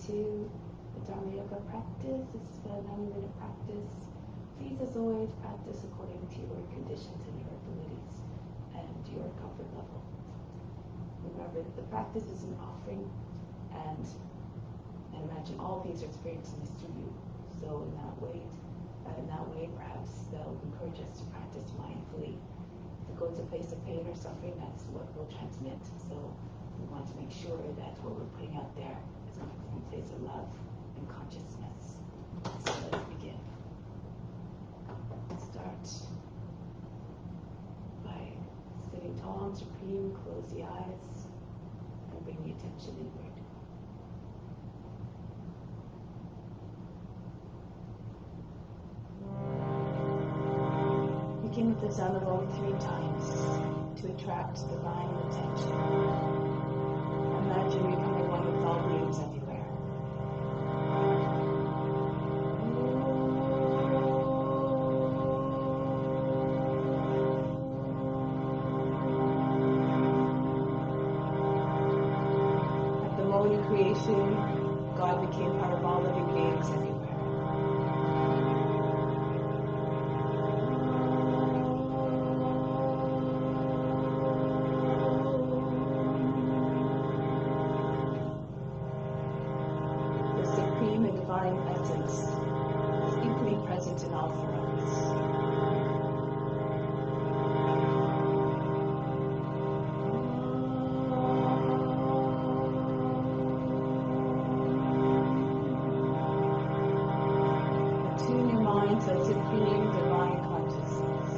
to the Dharma Yoga practice. This is a 90-minute practice. Please, as always, practice according to your conditions and your abilities and your comfort level. Remember that the practice is an offering, and imagine all things are experiencing this through you. So in that way, perhaps that will encourage us to practice mindfully. If we go to a place of pain or suffering, that's what we'll transmit. So we want to make sure that what we're putting out there is coming from a place of love and consciousness. So let's begin. Start by sitting tall and supreme, close the eyes, and bring the attention inward. Begin with the sound of Om 3 times to attract divine attention. Imagine becoming one with all beings everywhere. At the moment of creation, God became part of all living beings everywhere. Essence is equally present in all forms. Attune your mind to supreme divine consciousness.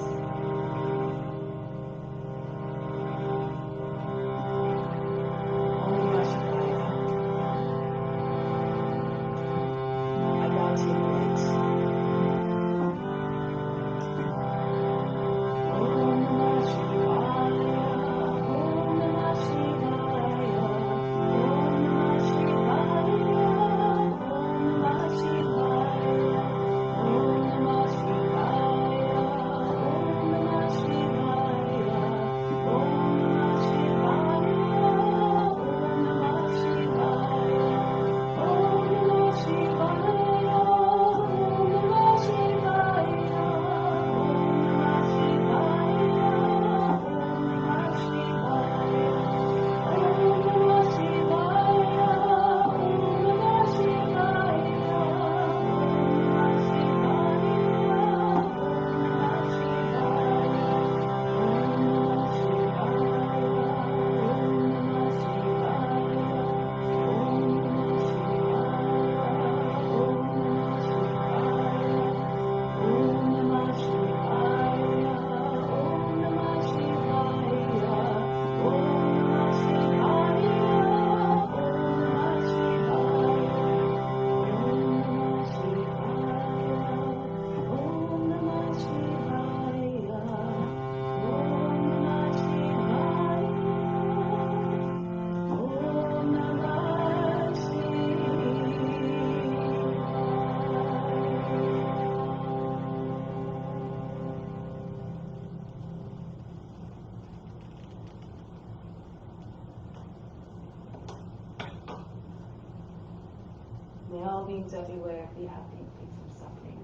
May all beings everywhere be happy and free from suffering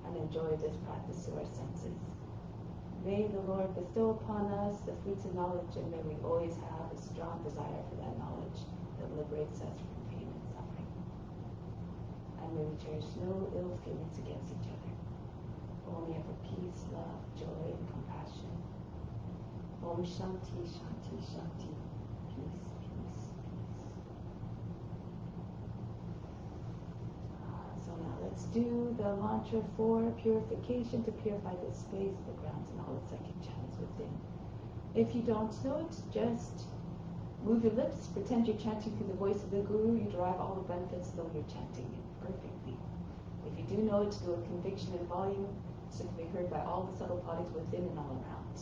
and enjoy this practice through our senses. May the Lord bestow upon us the fruits of knowledge, and may we always have a strong desire for that knowledge that liberates us from pain and suffering. And may we cherish no ill feelings against each other, only ever peace, love, joy, and compassion. Om Shanti, Shanti, Shanti. Peace, peace, peace. So now let's do the mantra for purification to purify the space, the grounds, and all the psychic channels within. If you don't know it, just move your lips, pretend you're chanting through the voice of the Guru. You derive all the benefits though you're chanting it perfectly. If you do know it, do a conviction and volume so it can be heard by all the subtle bodies within and all around.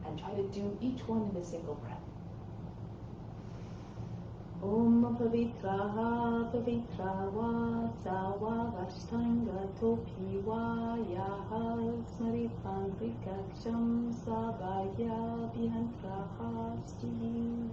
And try to do each one in a single breath. Om Pavitraha Pavitrava Sawa Vashtanga Topiwa Yaha Smaritan Vikaksham Savaya Vihantraha Sti.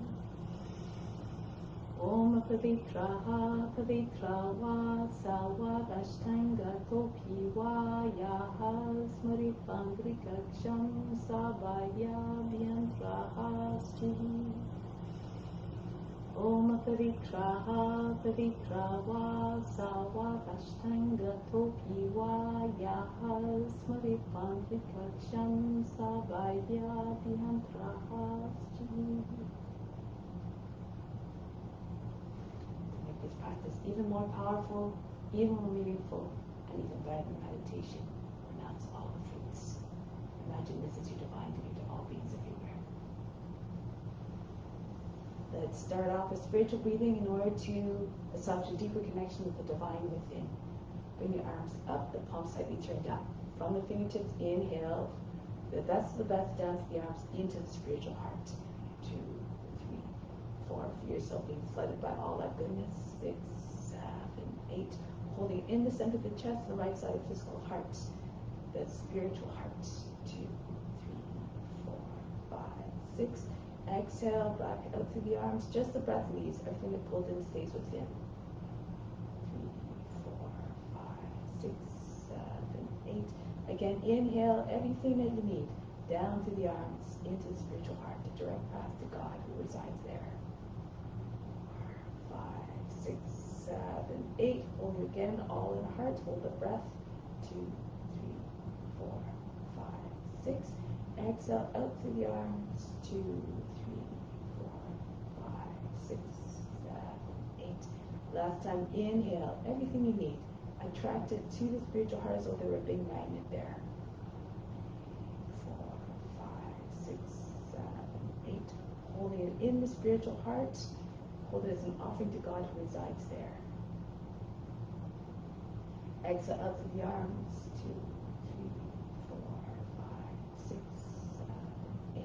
Om Pavitraha Pavitrava Savadashtanga Topiwa Yaha Smritangrikaksham Sabaya Byantraha Sri. Om Pavitraha Pavitrava Savadashtanga Topiwa Yaha Smritangrikaksham Sabaya Byantraha Sri. This practice even more powerful, even more meaningful, and even better than meditation. Renounce all the fruits. Imagine this is your divine duty to all beings everywhere. Let's start off with spiritual breathing in order to establish a deeper connection with the divine within. Bring your arms up, the palms slightly turned up. From the fingertips, inhale. The best of the best down to the arms into the spiritual heart. 2, 3, 4. Feel yourself being flooded by all that goodness. 6, 7, 8. Holding in the center of the chest, the right side of the physical heart, the spiritual heart. 2, 3, 4, 5, 6. Exhale, back out through the arms. Just the breath leaves. Everything that pulled in stays within. 3, 4, 5, 6, 7, 8. Again, inhale everything that you need down through the arms into the spiritual heart, the direct path to God who resides there. 5, 6, 7, 8. Hold it again, all in the heart. Hold the breath. 2, 3, 4, 5, 6. Exhale out through the arms. 2, 3, 4, 5, 6, 7, 8. Last time, inhale everything you need. Attract it to the spiritual heart as though there were a big magnet there. 4, 5, 6, 7, 8. Holding it in the spiritual heart. Hold it as an offering to God who resides there. Exhale out through the arms. 2, 3, 4, 5, 6, 7, 8.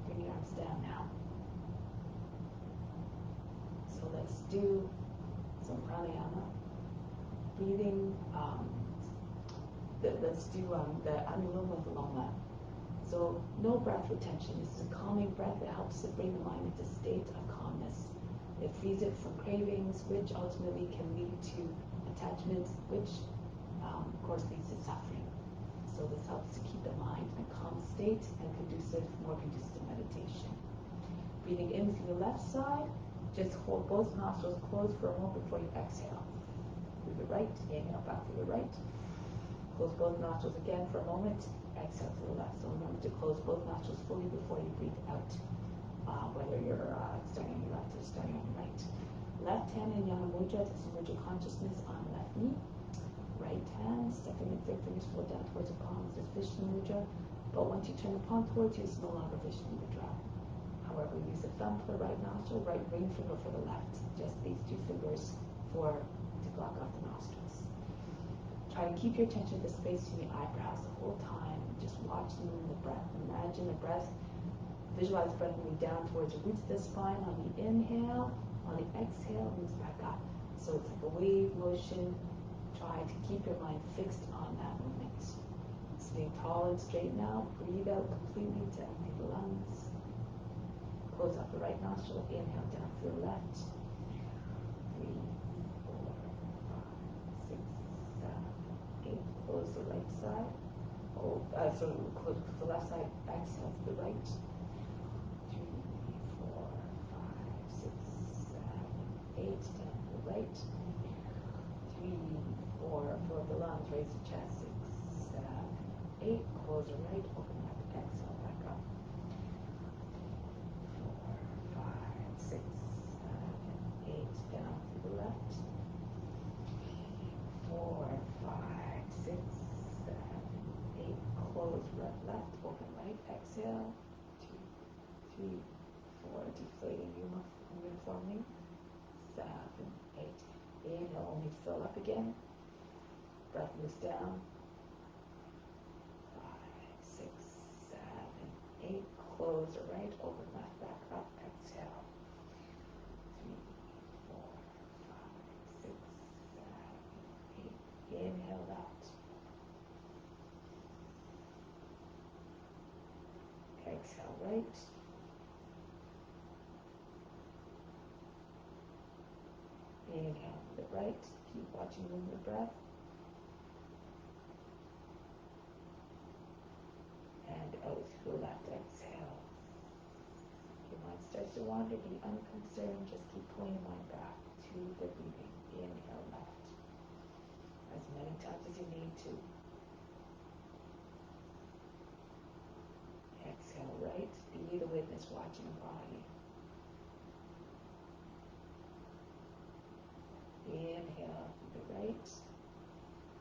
Bring your arms down now. So let's do some pranayama. Breathing. Let's do the anuloma viloma. So no breath retention. This is a calming breath that helps to bring the mind into a state of calmness. It frees it from cravings, which ultimately can lead to attachments, which of course leads to suffering. So this helps to keep the mind in a calm state and more conducive to meditation. Breathing in through the left side, just hold both nostrils closed for a moment before you exhale. Through the right, inhale back through the right. Close both nostrils again for a moment, exhale to the left. So remember to close both nostrils fully before you breathe out, whether you're starting on your left or starting on your right. Left hand in Yana Mudra to submerge your consciousness on the left knee. Right hand, second and third fingers flow down towards the palms as Vishnu Mudra, but once you turn the palm towards you, it's no longer Vishnu Mudra. However, use the thumb for the right nostril, right ring finger for the left. Just these two fingers to block off the nostrils. Try to keep your attention to the space between the eyebrows the whole time. Just watch the movement of the breath. Imagine the breath, visualize the breath moving down towards the roots of the spine on the inhale. On the exhale, it moves back up. So it's like a wave motion. Try to keep your mind fixed on that movement. Sitting tall and straight now. Breathe out completely to empty the lungs. Close up the right nostril. Inhale down to the left. 3, 4, 5, 6, 7, 8. Close the right side. Close the left side. Exhale to the right. 3, 4, 5, 6, 7, 8. Down to the right. 3, 4. Fill up the lungs. Raise the chest. 6, 7, 8. Close the right. Open up. Exhale back up. 4, 5, 6, 7, 8. Down to the left. 4, 5, 6, 7, 8. Close right, left. Open right. Exhale. 2, 3, 4. Deflating uniformly. 7, 8. Inhale only to fill up again. Breath moves down. 5, 6, 7, 8. Close the right. Open left. Back up. Exhale. 3, 4, 5, 6, 7, 8. Inhale out. Exhale right. Inhale to the right. Keep watching your breath. And out through the left. Exhale. Your mind starts to wander. Be unconcerned. Just keep pulling your mind back to the breathing. Inhale left. As many times as you need to. Exhale right. Be the witness watching the body. Inhale to the right.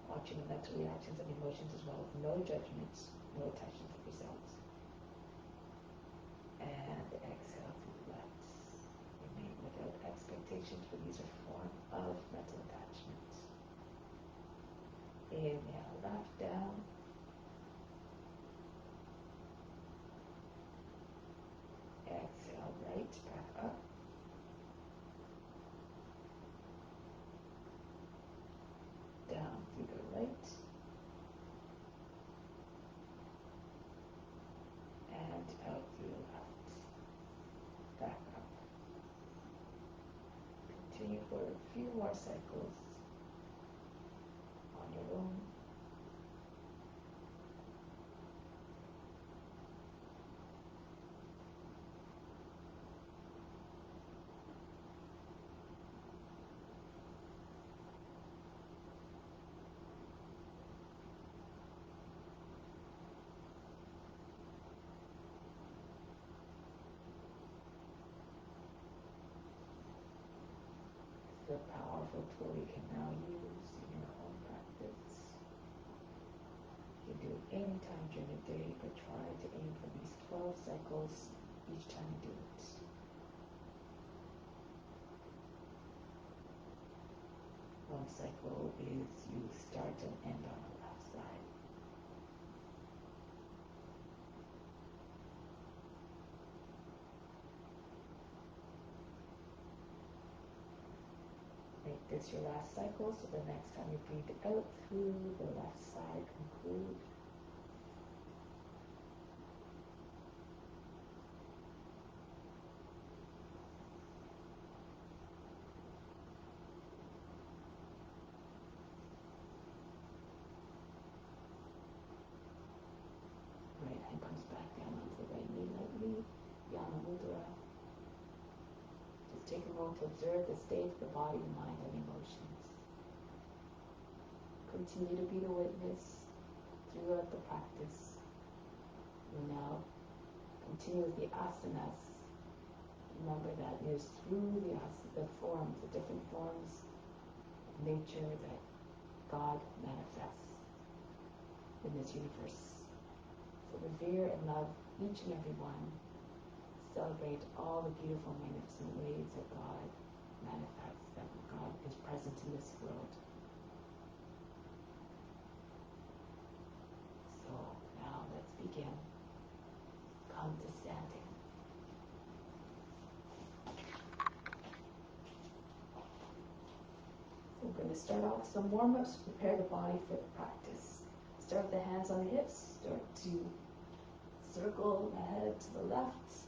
Watching the mental reactions and emotions as well. No judgments, no attachment to results. And exhale to the left. Remain without expectations, for these are form of mental attachment. Inhale left down. Exhale right, back up. Down through the right. And out through the left. Back up. Continue for a few more cycles on your own. The powerful tool you can now use in your own practice. You can do it any time during the day, but try to aim for these 12 cycles each time you do it. One cycle is you start and end on the left side. Make this your last cycle, so the next time you breathe out through the left side, conclude. Right hand comes back down onto the right knee lightly, Yana Mudra. Just take a moment to observe the state of the body, mind, and emotions. Continue to be the witness throughout the practice. We now continue with the asanas. Remember that it is through the forms, the different forms of nature that God manifests in this universe. So revere and love each and every one. Celebrate all the beautiful, magnificent ways that God manifests, that God is present in this world. So now let's begin. Come to standing. So we're going to start off with some warm-ups to prepare the body for the practice. Start with the hands on the hips. Start to circle the head to the left,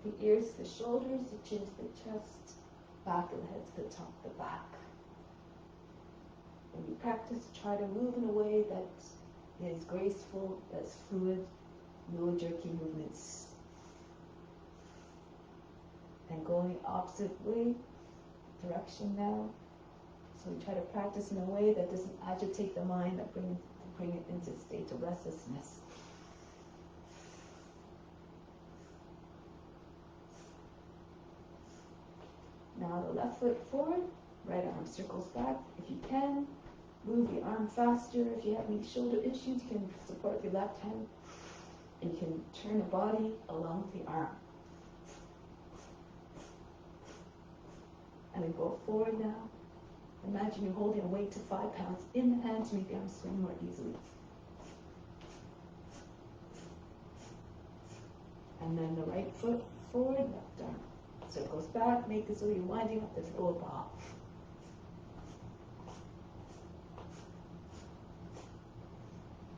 the ears to the shoulders, the chin to the chest, back of the head to the top of the back. When you practice, try to move in a way that is graceful, that's fluid, no jerky movements. And going opposite way, direction now. So we try to practice in a way that doesn't agitate the mind, that bring it into a state of restlessness. Now the left foot forward, right arm circles back. If you can, move the arm faster. If you have any shoulder issues, you can support your left hand and you can turn the body along with the arm. And then go forward now. Imagine you're holding a weight to 5 pounds in the hand to make the arm swing more easily. And then the right foot forward, left arm circles back. Make it so you're winding up this lower ball.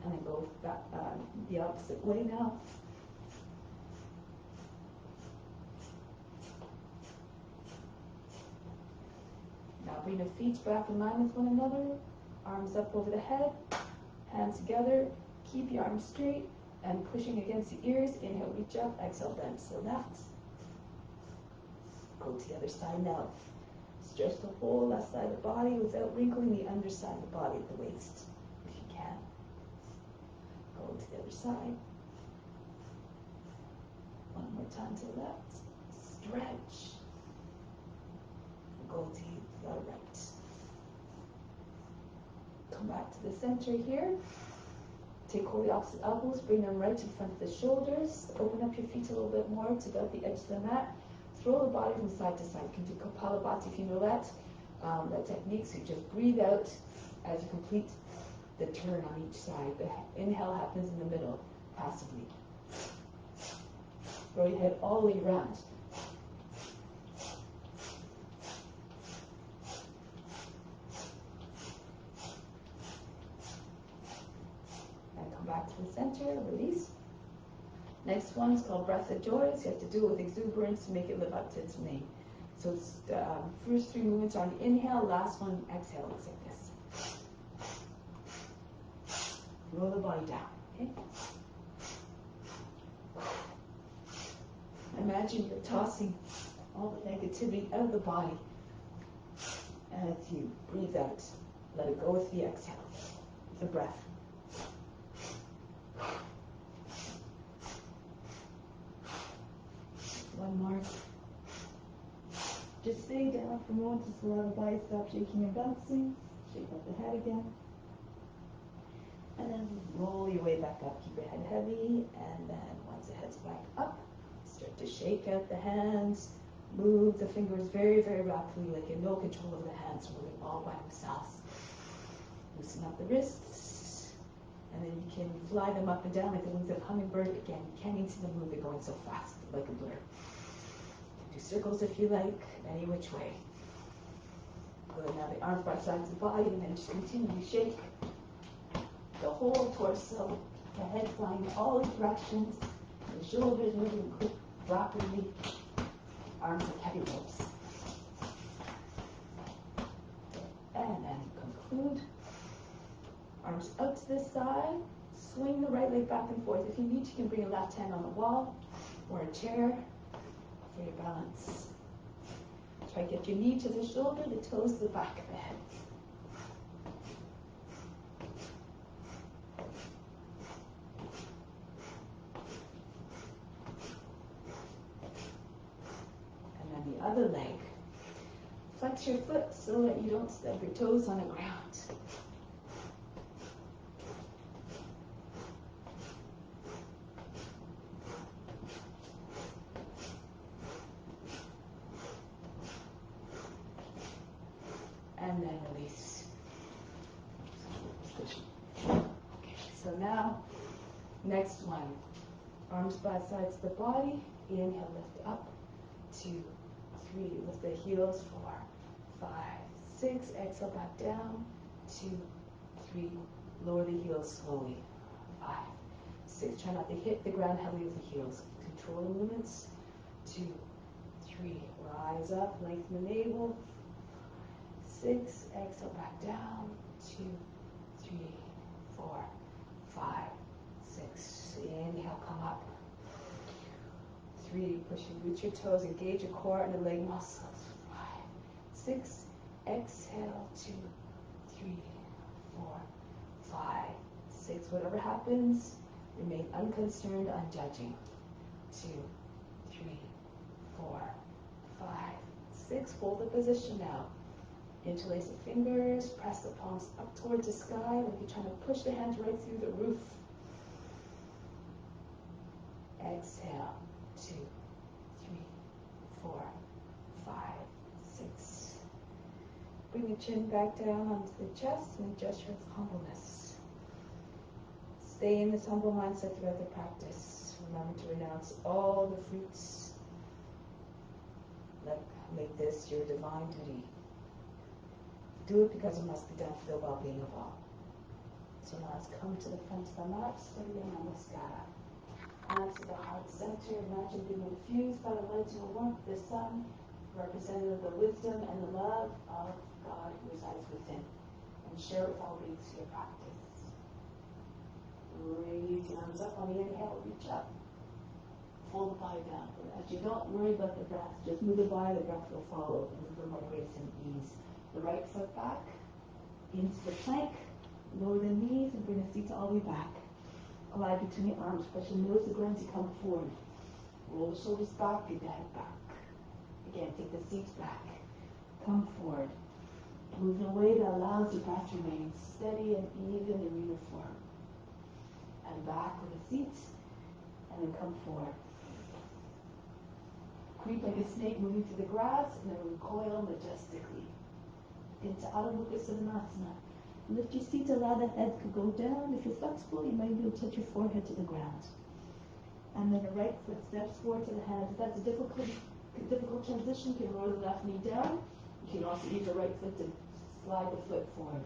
And then go back the opposite way now. Now bring the feet back in line with one another. Arms up over the head, hands together. Keep your arms straight and pushing against the ears. Inhale, reach up. Exhale, bend to the left. Go to the other side now. Stretch the whole left side of the body without wrinkling the underside of the body at the waist, if you can. Go to the other side. One more time to the left. Stretch. Go to the right. Come back to the center here. Take hold of the opposite elbows, bring them right in front of the shoulders. Open up your feet a little bit more to about the edge of the mat. Throw the body from side to side. You can do Kapalabhati if you know that technique. So you just breathe out as you complete the turn on each side. The inhale happens in the middle, passively. Throw your head all the way around. Back to the center, release. Next one is called Breath of Joy. So you have to do it with exuberance to make it live up to its name. So it's first 3 movements on the inhale, last one exhale. Looks like this. Roll the body down. Okay. Imagine you're tossing all the negativity out of the body. And as you breathe out, let it go with the exhale, with the breath. One more. Just stay down for a moment, just allow the body to stop shaking and bouncing. Shake up the head again. And then roll your way back up. Keep your head heavy. And then once the head's back up, start to shake out the hands. Move the fingers very, very rapidly, like you have no control of the hands, moving all by themselves. Loosen up the wrists. And then you can fly them up and down like the wings of a hummingbird. Again, you can't even see them move. They're going so fast, like a blur. Do circles if you like, any which way. Good, now the arms by sides of the body, and then just continue to shake the whole torso, the head flying in all directions, the shoulders moving quick, rapidly, arms like heavy ropes. And then conclude. Arms out to this side, swing the right leg back and forth. If you need, you can bring your left hand on the wall or a chair for your balance. Try to get your knee to the shoulder, the toes to the back of the head. And then the other leg. Flex your foot so that you don't stub your toes on the ground. And then release. Okay, so now, next one. Arms by sides of the body. Inhale, lift up. 2, 3, lift the heels. 4, 5, 6. Exhale, back down. 2, 3, lower the heels slowly. 5, 6. Try not to hit the ground heavily with the heels. Control the movements. 2, 3, rise up, lengthen the navel. 6, exhale back down. 2, 3, 4, 5, 6. Inhale, come up. 3, push and root your toes, engage your core and the leg muscles. 5, 6, exhale. 2, 3, 4, 5, 6. Whatever happens, remain unconcerned, unjudging. 2, 3, 4, 5, 6. Hold the position now. Interlace the fingers, press the palms up towards the sky like you're trying to push the hands right through the roof. Exhale. 2, 3, 4, 5, 6. Bring the chin back down onto the chest and gesture of humbleness. Stay in this humble mindset throughout the practice. Remember to renounce all the fruits. Make this your divine duty. Do it because it must be done for the well-being of all. So now let's come to the front of the mat, Surya Namaskara. Hands to the heart center. Imagine being infused by the light and warmth of the sun, representative of the wisdom and the love of God who resides within, and share with all beings your practice. Raise your arms up on the inhale, reach up. Fold the body down. As you don't worry about the breath, just move the body, the breath will follow. And a little more grace and ease. The right foot back, into the plank, lower the knees and bring the feet all the way back. Glide between the arms, press your nose to the ground as you come forward. Roll the shoulders back, get the head back. Again, take the seat back. Come forward. Move in a way that allows the breath to remain steady and even and uniform. And back with the seat, and then come forward. Creep like a snake moving through the grass, and then recoil majestically. Into Adho Mukha Svanasana. Lift your seat, allow the head to go down. If you're flexible, you might be able to touch your forehead to the ground. And then the right foot steps forward to the head. If that's a difficult transition, you can lower the left knee down. You can also use the right foot to slide the foot forward.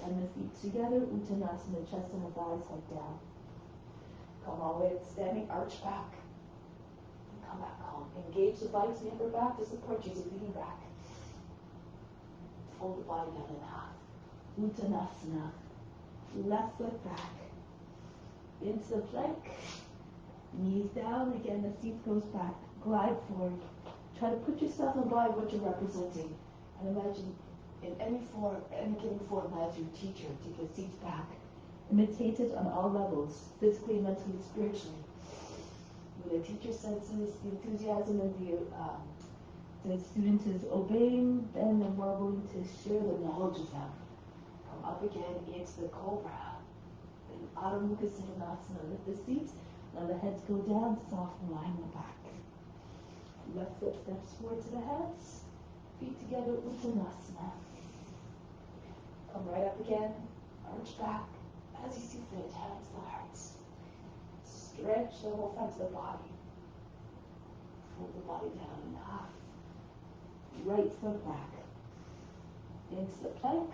And the feet together, Uttanasana, the chest and the thighs head down. Come all the way to standing, arch back. And come back home. Engage the body to the upper back to support you as you lean back. Fold the body down in half. Uttanasana. Left foot back. Into the plank. Knees down. Again, the seat goes back. Glide forward. Try to put yourself in the body what you're representing. And imagine in any form, any given form as your teacher. Take the seat back. Imitate it on all levels. Physically, mentally, spiritually. When the teacher senses the enthusiasm and the student is obeying, then they're more willing to share the knowledge with them. Come up again into the cobra. Then Adho Mukha Svanasana. Lift the seat. Now the heads go down, soft line the back. Left foot steps forward to the hands. Feet together, Uttanasana. Come right up again. Arch back. As you see fit, hands to the hearts. Stretch the whole front of the body. Fold the body down in half. Right foot back. Into the plank.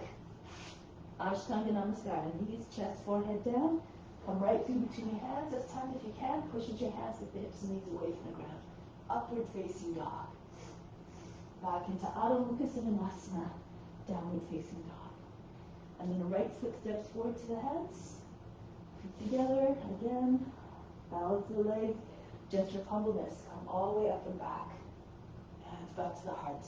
Ashtanga Namaskara. Knees, chest, forehead down. Come right through between your hands. This time, if you can, push into your hands with the hips and knees away from the ground. Upward facing dog. Back into Adho Mukha Svanasana. Downward facing dog. And then the right foot steps forward to the hands. Feet together. Again. Balance the leg. Gesture of humbleness. Come all the way up and back. Hands back to the heart.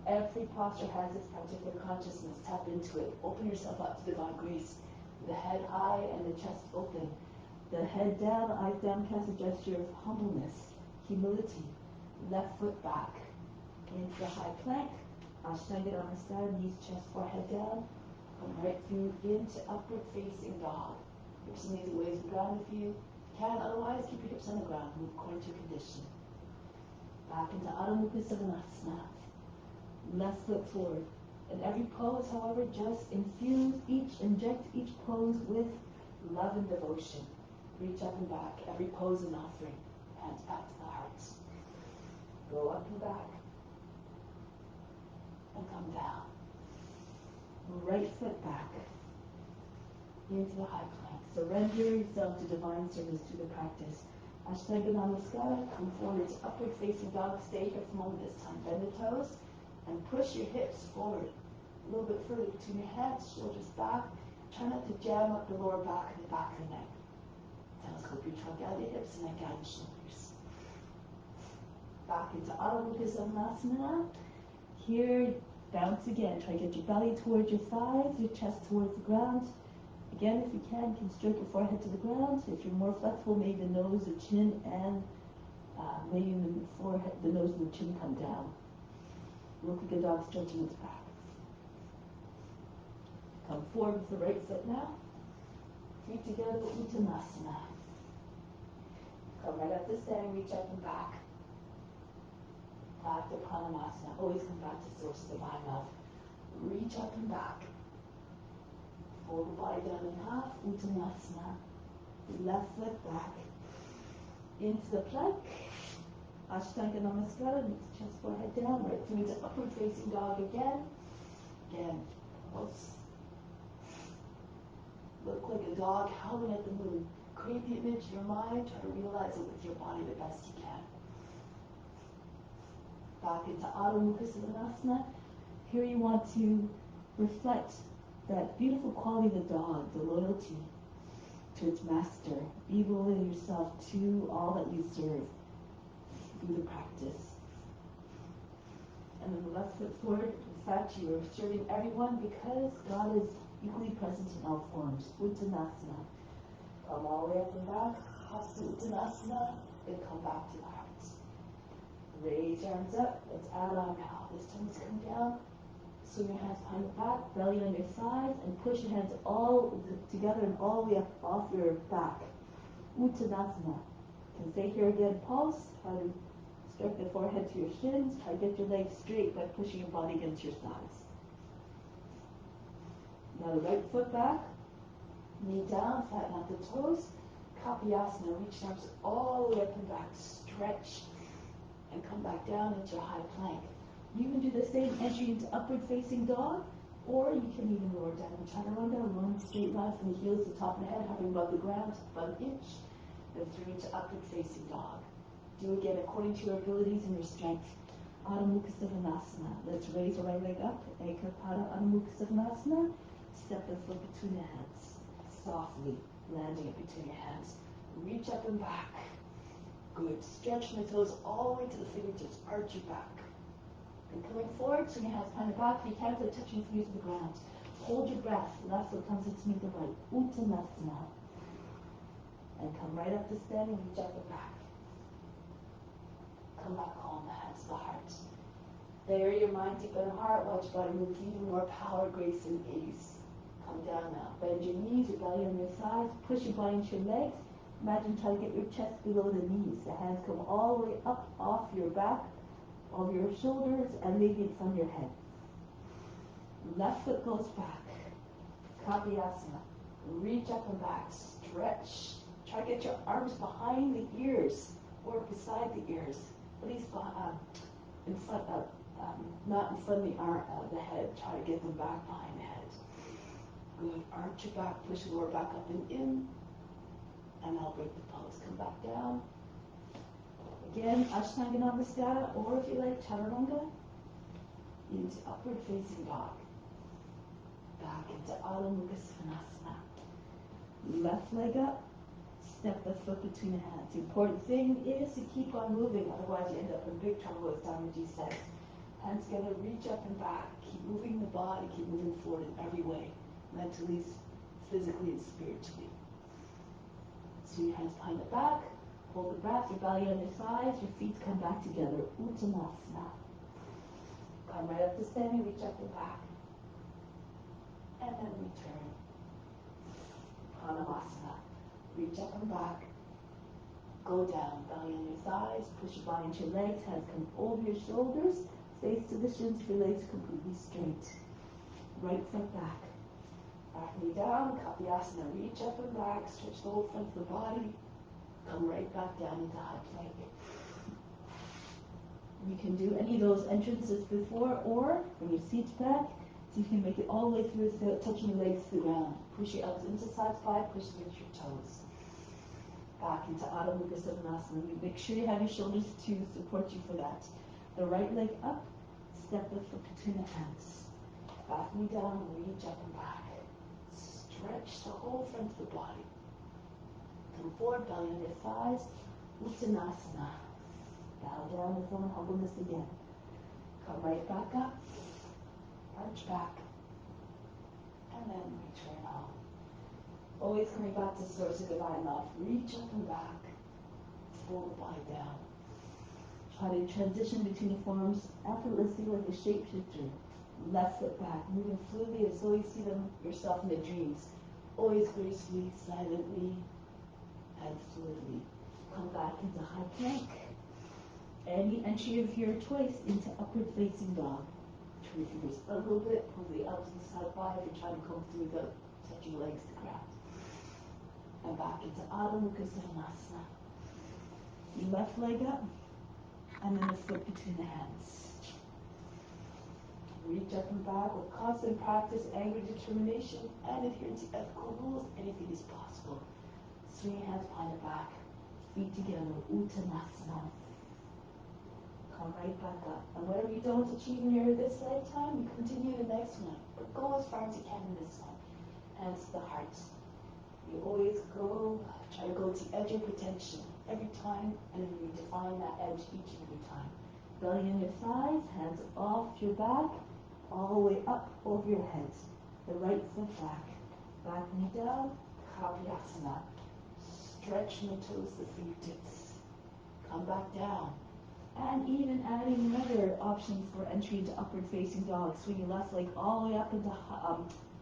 Every posture has its particular consciousness. Tap into it. Open yourself up to divine grace. The head high and the chest open. The head down, eyes downcast, a gesture of humbleness, humility. Left foot back. Into the high plank. Ashtanga Namaskara, knees, chest, forehead down. Come right through into upward facing dog. Hips and knees away from the ground if you can. Otherwise, keep your hips on the ground. Move according to your condition. Back into Adho Mukha Svanasana. Left foot forward. In every pose, however, just inject each pose with love and devotion. Reach up and back. Every pose an offering. Hands back to the hearts. Go up and back. And come down. Right foot back. Into the high plank. Surrender yourself to divine service through the practice. Ashtanga Namaskara. Come forward to upward facing dog. Stay here for a moment this time. Bend the toes. And push your hips forward a little bit further between your hands, shoulders back. Try not to jam up the lower back and the back of the neck. Telescope your trunk out of your hips and then guide the shoulders. Back into Adho Mukha Svanasana. Here, bounce again. Try to get your belly towards your thighs, your chest towards the ground. Again, if you can stroke your forehead to the ground. If you're more flexible, maybe the nose, the chin, and maybe the forehead, the nose and the chin come down. Look like a dog stretching its back. Come forward with the right foot now. Feet together, Uttanasana. Come right up to standing, reach up and back. Back to Pranamasana. Always come back to source of divine love. Reach up and back. Fold the body down in half, Uttanasana. Left foot back. Into the plank. Ashtanga Namaskara, knees, chest, forehead down, right through to upward facing dog again. Again, pulse. Look like a dog howling at the moon. Create the image in your mind, try to realize it with your body the best you can. Back into Adho Mukha Svanasana. Here you want to reflect that beautiful quality of the dog, the loyalty to its master. Be loyal yourself to all that you serve through the practice. And then the left foot forward. In fact, you are serving everyone because God is equally present in all forms. Uttanasana. Come all the way up and back. Hasta Uttanasana. Then come back to the heart. Raise your arms up. Let's add on now. This time let's come down. Swing your hands behind your back, belly on your sides, and push your hands all together and all the way up off your back. Uttanasana. You can stay here again. Pulse. Try to strike the forehead to your shins. Try to get your legs straight by pushing your body against your sides. Now the right foot back. Knee down. Flatten out the toes. Kapiyasana. Reach the arms all the way up and back. Stretch. And come back down into a high plank. You can do the same entry into upward facing dog, or you can even lower down in chaturanga, one straight line from the heels to the top of the head, hovering above the ground, about an inch, then through into upward facing dog. Do again according to your abilities and your strength. Adho Mukha Savasana. Let's raise the right leg up. Ekapada Adho Mukha Savasana. Step the foot between the hands. Softly landing it between your hands. Reach up and back. Good. Stretch from the toes all the way to the fingertips. Arch your back. And coming forward, swing your hands behind the back. Your hands are touching your fingers to the ground. Hold your breath. Left foot comes in to meet the right. Uttanasana. And come right up to standing. Reach up and back. Come back home. The hands to the heart. Bury your mind deep in the heart. Watch your body move with even more power, grace, and ease. Come down now. Bend your knees, your belly on your sides. Push your body into your legs. Imagine trying to get your chest below the knees. The hands come all the way up off your back, over your shoulders, and maybe in front of your head. Left foot goes back. Kapiyasana. Reach up and back. Stretch. Try to get your arms behind the ears or beside the ears. At least in front of, not in front of the head. Try to get them back behind the head. Good. Arch your back. Push your lower back up and in. And I'll break the pose. Come back down. Again, Ashtanga Namaskara, or if you like, Chaturanga, into upward facing dog. Back into Adho Mukha Svanasana. Left leg up, step the foot between the hands. The important thing is to keep on moving, otherwise you end up in big trouble, as Dharmaji says. Hands together, reach up and back. Keep moving the body, keep moving forward in every way, mentally, physically, and spiritually. Swing your hands behind the back. Hold the breath, your belly on your sides, your feet come back together. Uttanasana. Come right up to standing, reach up and back. And then return. Pranamasana. Reach up and back. Go down, belly on your thighs, push your body into your legs, hands come over your shoulders, face to the shins, your legs completely straight. Right foot back. Back knee down, Kapiyasana. Reach up and back, stretch the whole front of the body. Come right back down into high plank. You can do any of those entrances before, or bring your seat back so you can make it all the way through without touching your legs to the ground. Push your elbows into side spine, push against your toes. Back into Adho Mukha Savasana. You make sure you have your shoulders to support you for that. The right leg up, step the foot between the hands. Back knee down, reach up and back. Stretch the whole front of the body. Come forward, belly on your thighs. Uttanasana. Bow down in form of humbleness again. Come right back up. Arch back. And then return home. Always coming back to the source of divine love. Reach up and back. Pull the body down. Try to transition between the forms effortlessly like a shapeshifter. Left foot back. Moving fluidly as though you see them yourself in the dreams. Always gracefully, silently, and fluidly. Come back into high plank. Any entry of your choice into upward facing dog. Turn your fingers a little bit, pull the elbows to the side by if you're trying to come through without touching your legs to the ground. And back into Adho Mukha Savasana. Left leg up, and then the foot between the hands. Reach up and back with constant practice, anger, determination, and adherence to ethical rules. Anything is possible. Swing your hands behind the back, feet together, Uttanasana. Come right back up. And whatever you don't achieve in your this lifetime, you continue the next one. But go as far as you can in this one. Hands to the heart. You always try to go to the edge of potential every time, and then you define that edge each and every time. Belly in your thighs, hands off your back, all the way up over your head. The right foot back knee down, Kavyasana. Stretch my toes to fingertips. Come back down. And even adding another option for entry into upward facing dog. Swing your left leg all the way up into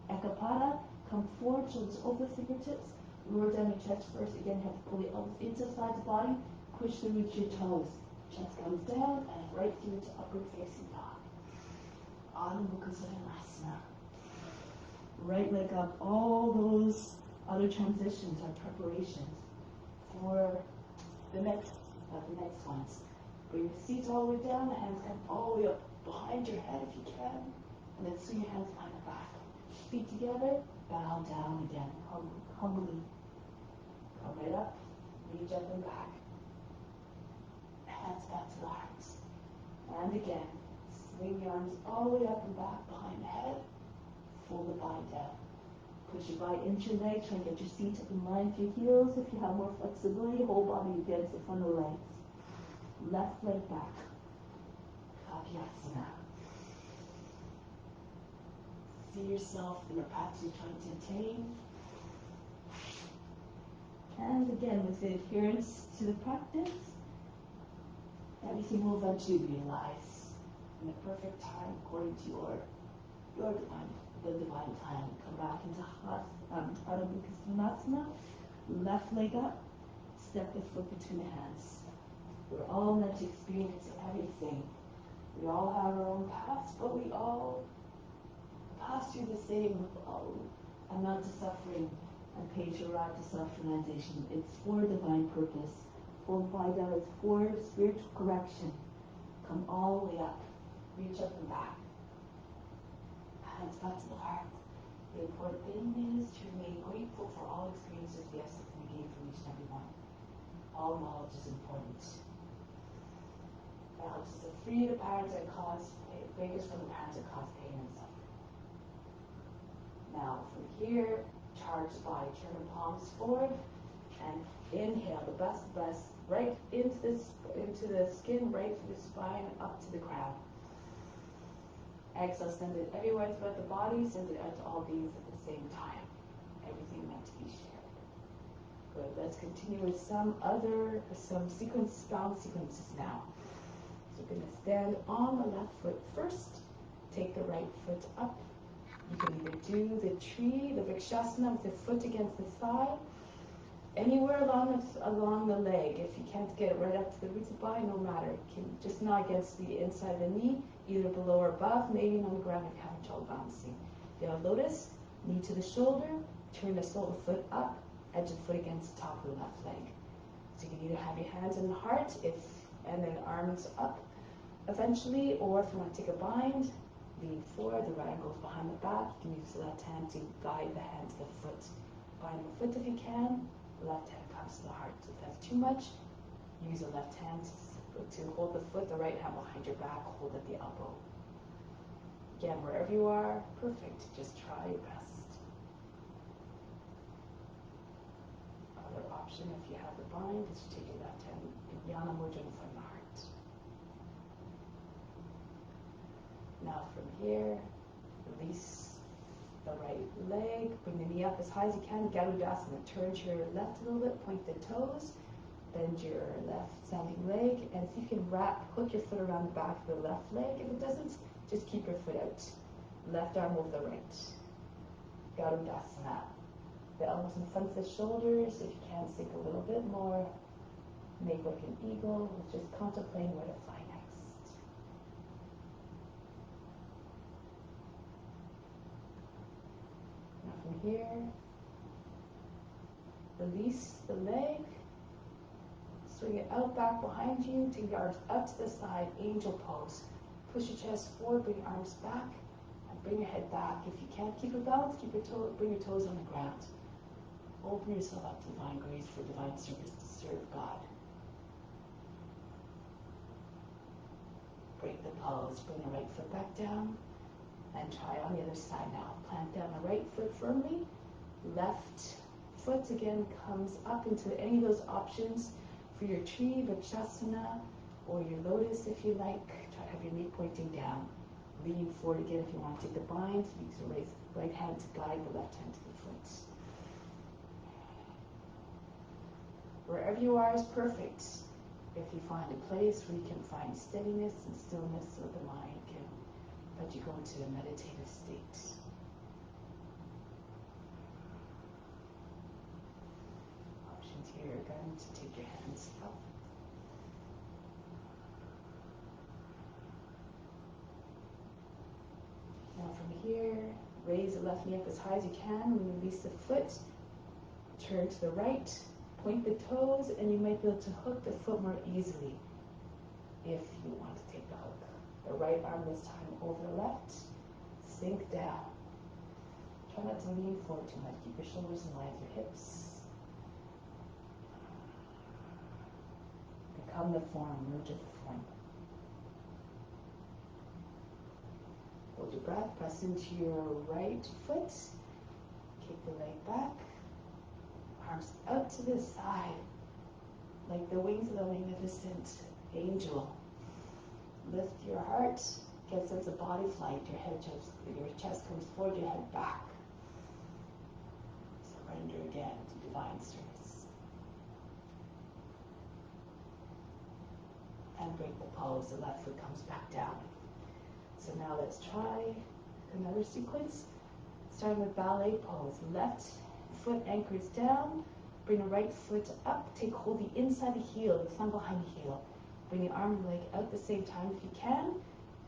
Ekapada. Come forward, shoulders over fingertips. Lower down your chest first. Again, you have to pull your elbows into the side of the body. Push through with your toes. Chest comes down and right through to upward facing dog. Adho Mukha Svanasana. Right leg up. All those other transitions are preparations for the next ones. Bring the seat all the way down. The hands come all the way up behind your head if you can. And then swing your hands behind the back. Feet together. Bow down again, humbly. Come right up, reach up and back. Hands back to the heart. And again, swing your arms all the way up and back behind the head. Fold the body down. Push your body into your legs, try and get your seat up in line with your heels. If you have more flexibility, whole body against the front of the legs. Left leg back. Kavyasana. See yourself in the path you're trying to attain. And again, with the adherence to the practice, everything will eventually be realized in the perfect time according to the divine plan. Come back into Adho Mukha Svanasana. Left leg up. Step the foot between the hands. We're all meant to experience everything. We all have our own paths, but we all pass through the same amount of suffering and pay to arrive to self-realization. It's for divine purpose. Full body down, it's for spiritual correction. Come all the way up. Reach up and back. Hands back to the heart. The important thing is to remain grateful for all experiences we have something to gain from each and every one. All knowledge is important. Knowledge is to free the patterns that cause pain, break us from the patterns that cause pain and suffering. Now, from here, charge the body. Turn the palms forward and inhale the best, right into the skin, right through the spine, up to the crown. Exhale, send it everywhere throughout the body, send it out to all beings at the same time. Everything meant to be shared. Good. Let's continue with some balance sequences now. So we're going to stand on the left foot first. Take the right foot up. You can either do the tree, the Vrikshasana with the foot against the thigh, anywhere along the leg. If you can't get it right up to the roots of the body, no matter. Just not against the inside of the knee, either below or above, maybe on the ground if you're having trouble balancing. If you have lotus, knee to the shoulder, turn the sole of the foot up, edge of the foot against the top of the left leg. So you can either have your hands in the heart, and then arms up eventually, or if you want to take a bind, lean forward, the right arm goes behind the back. You can use the left hand to guide the hand to the foot. Bind the foot if you can. The left hand comes to the heart. So if that's too much, use the left hand to hold the foot, the right hand behind your back, hold at the elbow. Again, wherever you are, perfect. Just try your best. Other option, if you have the bind, is to take your left hand in Yana Mudra in front of the heart. Now from here, release the right leg, bring the knee up as high as you can, Garudasana. Turn to your left a little bit, point the toes, bend your left standing leg, and see if you can hook your foot around the back of the left leg. If it doesn't, just keep your foot out. Left arm over the right. Garudasana. The elbows in front of the shoulders. If you can, sink a little bit more. Make like an eagle. Just contemplating where to fly next. Now from here, release the leg. Swing it out back behind you. Take your arms up to the side, angel pose. Push your chest forward, bring your arms back, and bring your head back. If you can't keep it balanced, bring your toes on the ground. Open yourself up to divine grace for divine service to serve God. Break the pose. Bring the right foot back down. And try on the other side now. Plant down the right foot firmly. Left foot again comes up into any of those options for your tree, Vrksasana, or your lotus if you like. Try to have your knee pointing down. Lean forward again if you want to take the bind. Use your right hand to guide the left hand to the foot. Wherever you are is perfect. If you find a place where you can find steadiness and stillness so the mind can let you go into a meditative state. Options here again to take your hands up. Now from here, raise the left knee up as high as you can. Release the foot. Turn to the right. Point the toes, and you might be able to hook the foot more easily if you want to take the hook. The right arm this time over the left. Sink down. Try not to lean forward too much. Keep your shoulders in line with your hips. Become the form. Merge with the form. Hold your breath. Press into your right foot. Kick the leg back. Arms out to the side, like the wings of the magnificent angel. Lift your heart, get a sense of body flight. Your chest comes forward, your head back. Surrender again to divine service. And break the pose. The left foot comes back down. So now let's try another sequence. Starting with ballet pose. Left foot anchors down. Bring the right foot up. Take hold the inside the heel, the thumb behind the heel. Bring the arm and leg out at the same time if you can.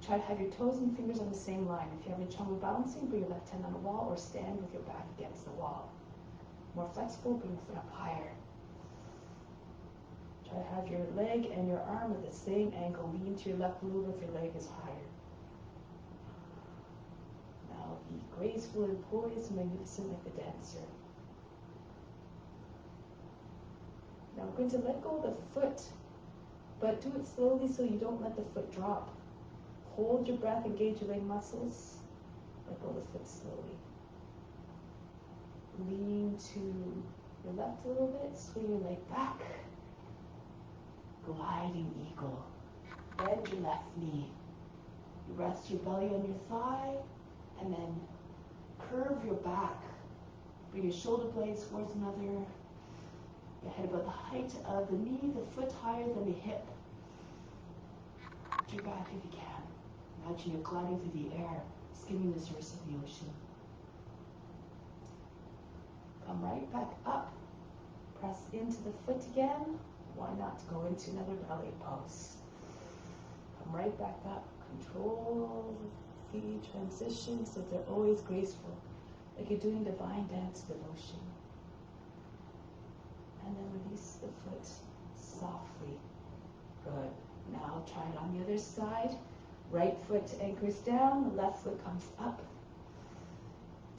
Try to have your toes and fingers on the same line. If you have any trouble balancing, bring your left hand on the wall or stand with your back against the wall. More flexible, bring the foot up higher. Try to have your leg and your arm at the same angle. Lean to your left a little if your leg is higher. Now be graceful and poised and magnificent like the dancer. Now we're going to let go of the foot, but do it slowly so you don't let the foot drop. Hold your breath, engage your leg muscles. Let go of the foot slowly. Lean to your left a little bit, swing your leg back. Gliding eagle. Bend your left knee. You rest your belly on your thigh, and then curve your back. Bring your shoulder blades towards another. Your head about the height of the knee, the foot higher than the hip. Lift your back if you can. Imagine you're gliding through the air, skimming the surface of the ocean. Come right back up. Press into the foot again. Why not go into another ballet pose? Come right back up. Control the transition so they're always graceful, like you're doing divine dance devotion. And then release the foot softly. Good. Now try it on the other side. Right foot anchors down, left foot comes up.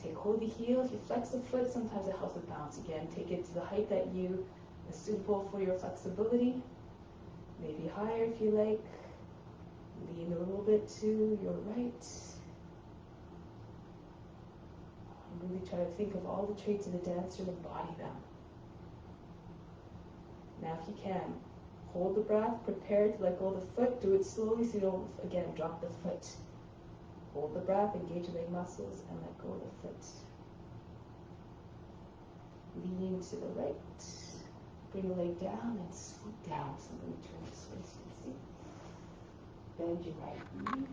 Take hold of the heel. If you flex the foot, sometimes it helps with balance again. Take it to the height that you is suitable for your flexibility. Maybe higher if you like. Lean a little bit to your right. Really try to think of all the traits of the dancer and embody them. Now if you can, hold the breath, prepare to let go of the foot. Do it slowly so you don't, again, drop the foot. Hold the breath, engage your leg muscles, and let go of the foot. Lean to the right. Bring the leg down and swoop down. So I'm going to turn this way so you can see. Bend your right knee.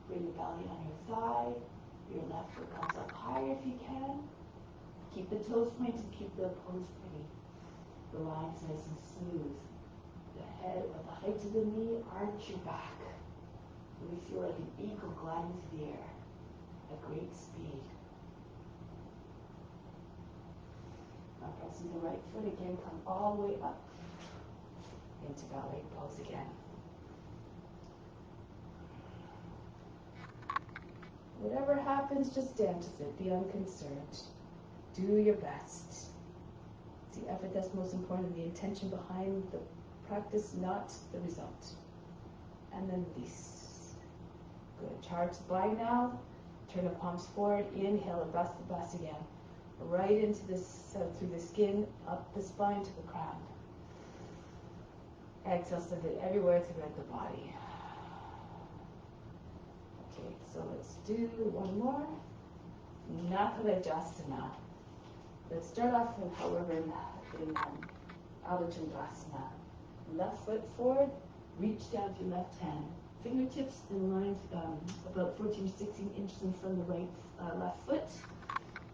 Bring your belly on your thigh. Your left foot comes up higher if you can. Keep the toes pointed, keep the pose pretty. The line is nice and smooth. The head at the height of the knee, arch your back. Really feel like an eagle gliding through the air at great speed. Now pressing the right foot again, come all the way up into ballet pose again. Whatever happens, just dance with it. Be unconcerned. Do your best. It's the effort that's most important, the intention behind the practice, not the result. and then release. Good. Charge the body now. Turn the palms forward. Inhale and bust the bus again. Right into this, through the skin, up the spine to the crown. Exhale, send it everywhere throughout the body. Okay, so let's do one more. Nakala Jasana. Let's start off with, however, in Ardha Chandrasana. Left foot forward, reach down to your left hand. Fingertips in line about 14 or 16 inches in front of the left foot.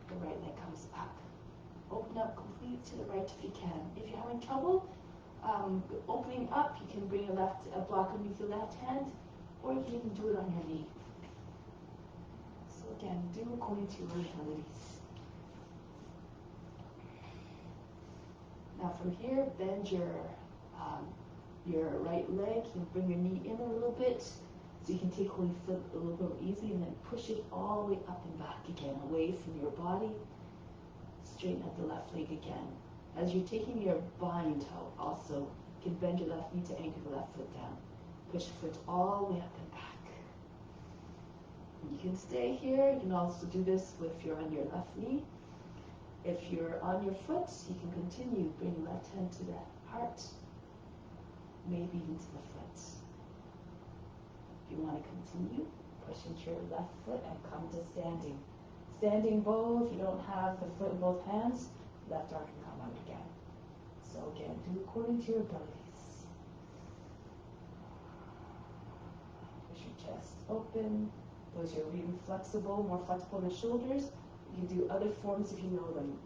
The right leg comes up. Open up completely to the right if you can. If you're having trouble opening up, you can bring a block underneath your left hand, or you can even do it on your knee. So again, do according to your abilities. Now from here, bend your right leg. You can bring your knee in a little bit, so you can take hold of your foot a little bit easily, and then push it all the way up and back again, away from your body. Straighten up the left leg again. As you're taking your bind out, also, you can bend your left knee to anchor the left foot down. Push the foot all the way up and back. You can stay here. You can also do this if you're on your left knee. If you're on your foot, you can continue. Bring your left hand to the heart, maybe even to the foot. If you want to continue, push into your left foot and come to standing. Standing bow, if you don't have the foot in both hands, left arm can come out again. So again, do according to your abilities. Push your chest open. Those who are really flexible, more flexible in the shoulders, you can do other forms if you know them.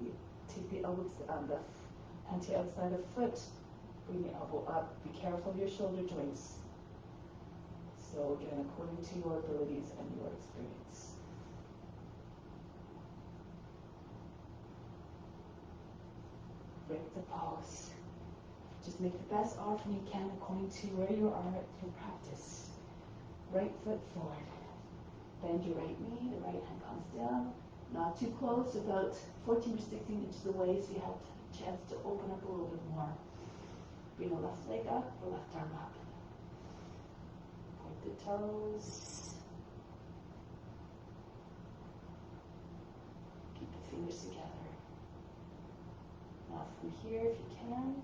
You take the elbows, the hand to the outside of the foot, bring the elbow up. Be careful of your shoulder joints. So again, according to your abilities and your experience. Break the pause. Just make the best offering you can according to where you are in practice. Right foot forward. Bend your right knee, the right hand comes down. Not too close, about 14 to 16 inches away, so you have a chance to open up a little bit more. Bring the left leg up, the left arm up. Point the toes. Keep the fingers together. Now from here, if you can,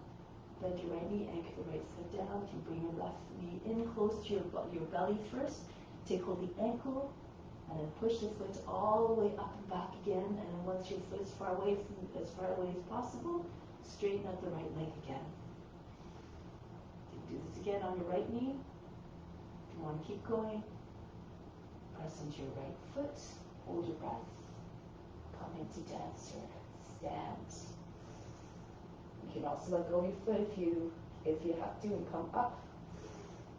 bend your right knee, anchor the right foot down. You can bring your left knee in close to your belly first. Take hold of the ankle, and then push the foot all the way up and back again. And then once your foot is as far away as possible, straighten out the right leg again. You can do this again on your right knee. If you want to keep going, press into your right foot, hold your breath, come into dancer, stand. You can also let go of your foot if you have to, and come up.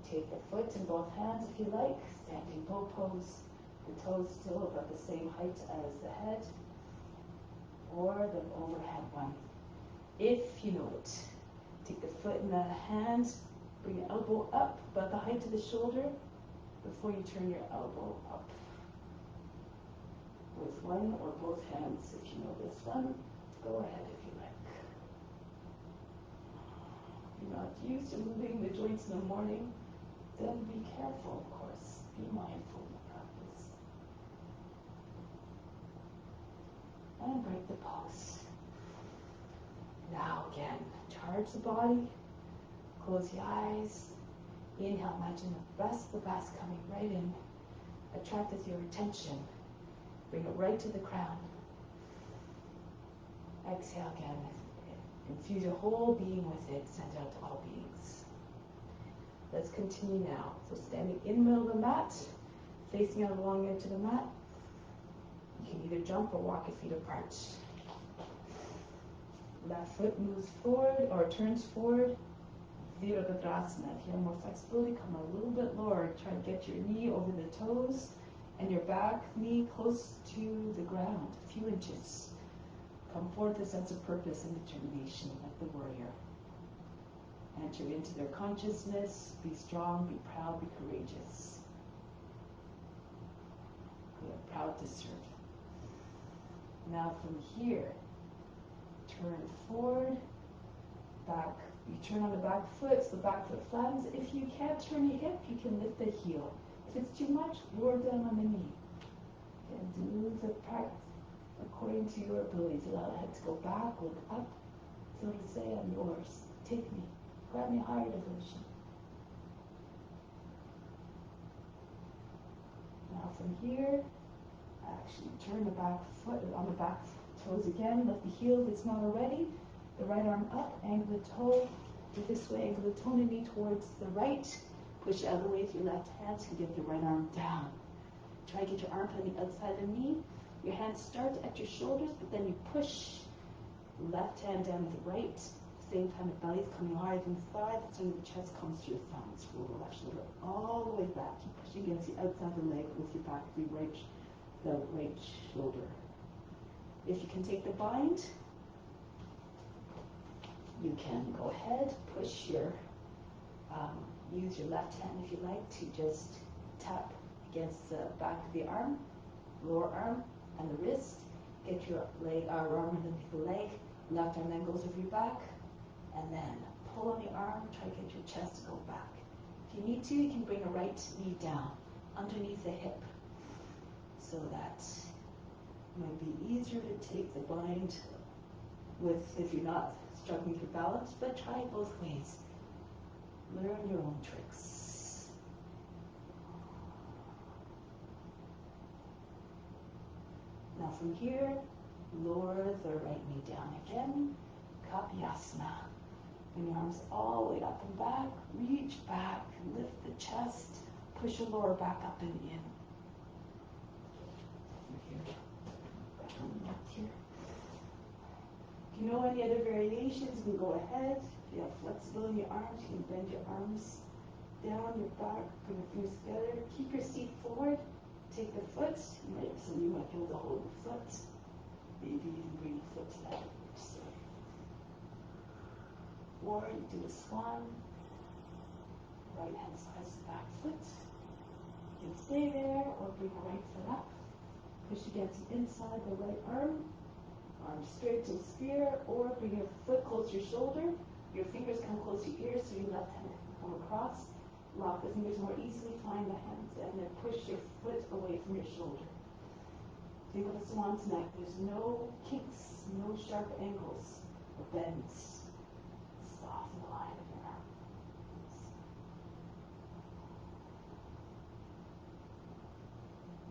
Take the foot in both hands if you like, standing bow pose. The toes still about the same height as the head, or the overhead one. If you know it, take the foot in the hand, bring the elbow up about the height of the shoulder before you turn your elbow up. With one or both hands, if you know this one, go ahead if you like. If you're not used to moving the joints in the morning, then be careful, of course. Be mindful in the practice. And break the pulse. Now again, charge the body. Close the eyes. Inhale, imagine the rest of the breath coming right in. Attract with your attention. Bring it right to the crown. Exhale again. Infuse your whole being with it. Send it out to all beings. Let's continue now. So standing in the middle of the mat, facing out along the edge of the mat. You can either jump or walk your feet apart. Left foot moves forward or turns forward. Virabhadrasana. If you have more flexibility, come a little bit lower. Try to get your knee over the toes and your back knee close to the ground, a few inches. Come forward with a sense of purpose and determination like the warrior. Enter into their consciousness. Be strong, be proud, be courageous. We are proud to serve. Now from here, turn forward, back, You turn on the back foot, so the back foot flattens. If you can't turn your hip, you can lift the heel. If it's too much, lower down on the knee. And do the practice according to your abilities. Allow the head to go back, look up. So to say, I'm yours. Take me. Grant me higher devotion. Now from here, actually turn the back foot on the back toes again. Lift the heel if it's not already. The right arm up, angle the toe. Do this way, angle the toe and knee towards the right. Push out of the way with your left hand so you get the right arm down. Try to get your arm on the outside of the knee. Your hands start at your shoulders, but then you push the left hand down to the right. Same time the belly's coming higher than the thigh, the center of the chest comes to your thumbs. Roll the left shoulder all the way back. Keep pushing against the outside of the leg with your back of the right shoulder. If you can take the bind, you can go ahead, push your, use your left hand if you like to just tap against the back of the arm, lower arm, and the wrist. Get your arm underneath the leg, left arm then goes over your back, and then pull on the arm, try to get your chest to go back. If you need to, you can bring the right knee down underneath the hip, so that it might be easier to take the bind with if you're not struggling for balance, but try it both ways. Learn your own tricks. Now from here, lower the right knee down again. Kapyasana. Bring your arms all the way up and back. Reach back, lift the chest, push your lower back up and in. Back on the left here. If you know any other variations, you can go ahead. If you have flexibility in your arms, you can bend your arms down your back, bring your fingers together. Keep your seat forward. Take the foot. So you might be able to hold the foot. Maybe even bring the foot to that. Or you do a swan. Right hand slides the back foot. You can stay there or bring the right foot up. Push against the inside the right arm. Arm straight to the spear, or bring your foot close to your shoulder. Your fingers come close to your ears so your left hand can come across. Lock the fingers more easily, find the hands, and then push your foot away from your shoulder. Think of a swan's neck. There's no kinks, no sharp angles or bends. Soften the line of your arm.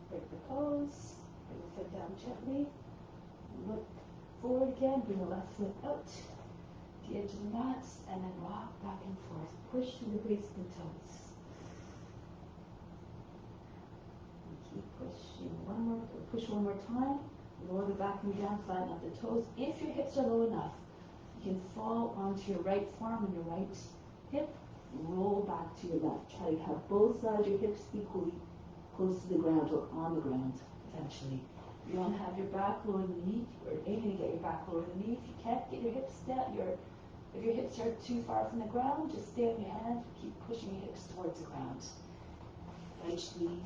Break the pose. Bring the foot down gently. Look forward again. Bring the left foot out to the edge of the mat, and then rock back and forth. Push through the base of the toes. And keep pushing. Push one more time. Lower the back knee down, flatten out the toes. If your hips are low enough, you can fall onto your right forearm and your right hip. Roll back to your left. Try to have both sides of your hips equally close to the ground or on the ground eventually. You want to have your back lower than the knee, or aiming to get your back lower than the knee. If you can't get your hips down, if your hips are too far from the ground, just stay on your hand. Keep pushing your hips towards the ground. Eventually,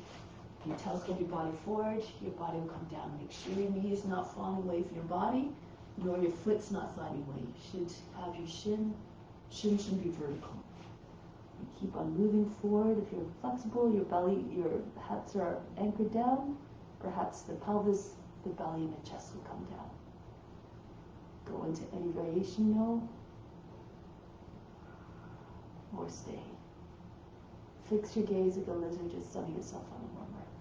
you telescope your body forward, your body will come down. Make sure your knee is not falling away from your body, nor your foot's not sliding away. You should have your shin should be vertical. You keep on moving forward. If you're flexible, your belly, your hips are anchored down. Perhaps the pelvis, the belly, and the chest will come down. Go into any variation you know, or stay. Fix your gaze like a lizard, just sunning yourself on the warm earth.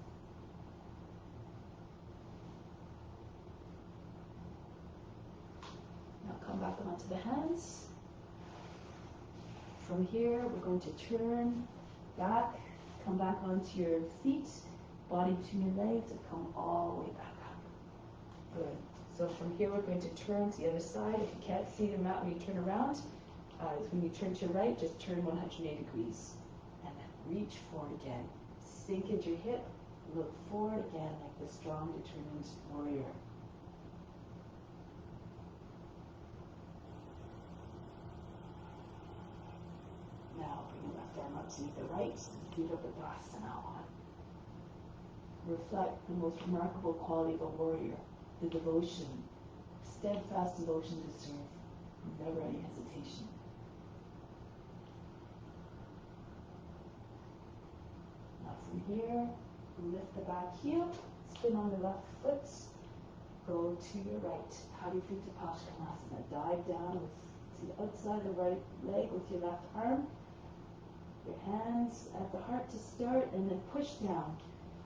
Now come back onto the hands. From here, we're going to turn back, come back onto your feet, body between your legs, and come all the way back up. Good. So from here, we're going to turn to the other side. If you can't see the mat when you turn around, when you turn to your right, just turn 180 degrees. And then reach forward again. Sink into your hip, look forward again like the strong, determined warrior. Now bring your left arm up to meet the right, feet up with asana on. Reflect the most remarkable quality of a warrior, the devotion, steadfast devotion to serve, never any hesitation. From here, lift the back heel, spin on the left foot, go to your right. Hadipita Paschimottanasana. Dive down to the outside of the right leg with your left arm. Your hands at the heart to start, and then push down.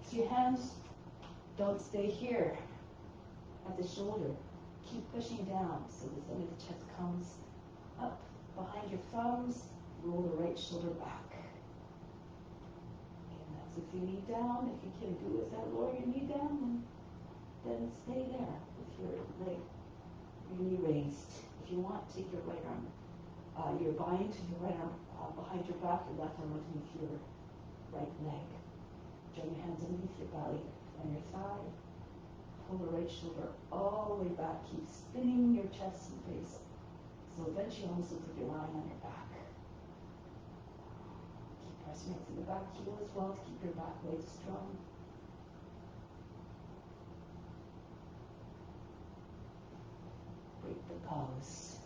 So your hands don't stay here at the shoulder. Keep pushing down so the center of the chest comes up behind your thumbs. Roll the right shoulder back. And that's with your knee down. If you can do it, that lower your knee down, then stay there with your leg, your knee raised. If you want, take your right arm, your bind, your right arm behind your back, your left arm underneath your right leg. Join your hands underneath your belly and your thigh. Pull the right shoulder all the way back. Keep spinning your chest and face. So eventually almost looks like you're lying on your back. Keep pressing into the back heel as well to keep your back leg strong. Break the pose.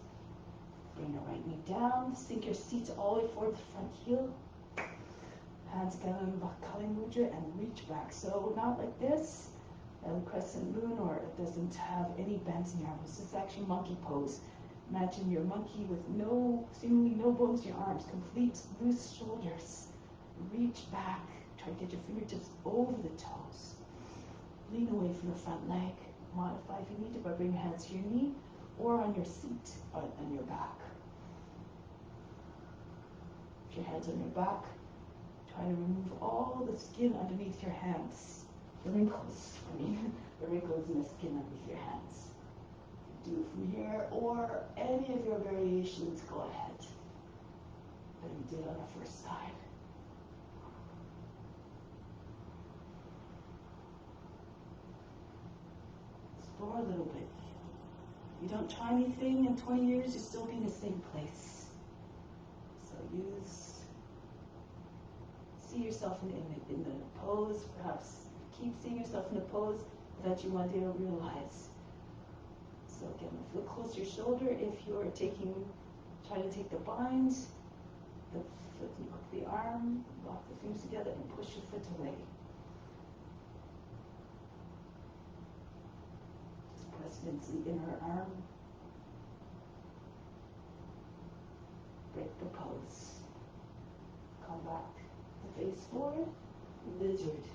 Bring your right knee down. Sink your seat all the way forward to the front heel. Hands together in Kali Mudra and reach back. So not like this, crescent moon, or it doesn't have any bends in your arms. This is actually monkey pose. Imagine your monkey with seemingly no bones in your arms, complete loose shoulders. Reach back. Try to get your fingertips over the toes. Lean away from the front leg. Modify if you need to by bringing your hands to your knee or on your seat or on your back. Put your hands on your back. Try to remove all the skin underneath your hands. The wrinkles in the skin underneath your hands. Do it from here or any of your variations, go ahead. But you did on the first side. Explore a little bit. You don't try anything in 20 years, you'll still be in the same place. So see yourself in the pose, perhaps keep seeing yourself in the pose that you one day will realize. So again, feel close to your shoulder. If you're try to take the bind, the foot, and hook the arm, lock the fingers together and push your foot away. Just press it into the inner arm. Break the pose. Come back to face forward, lizard.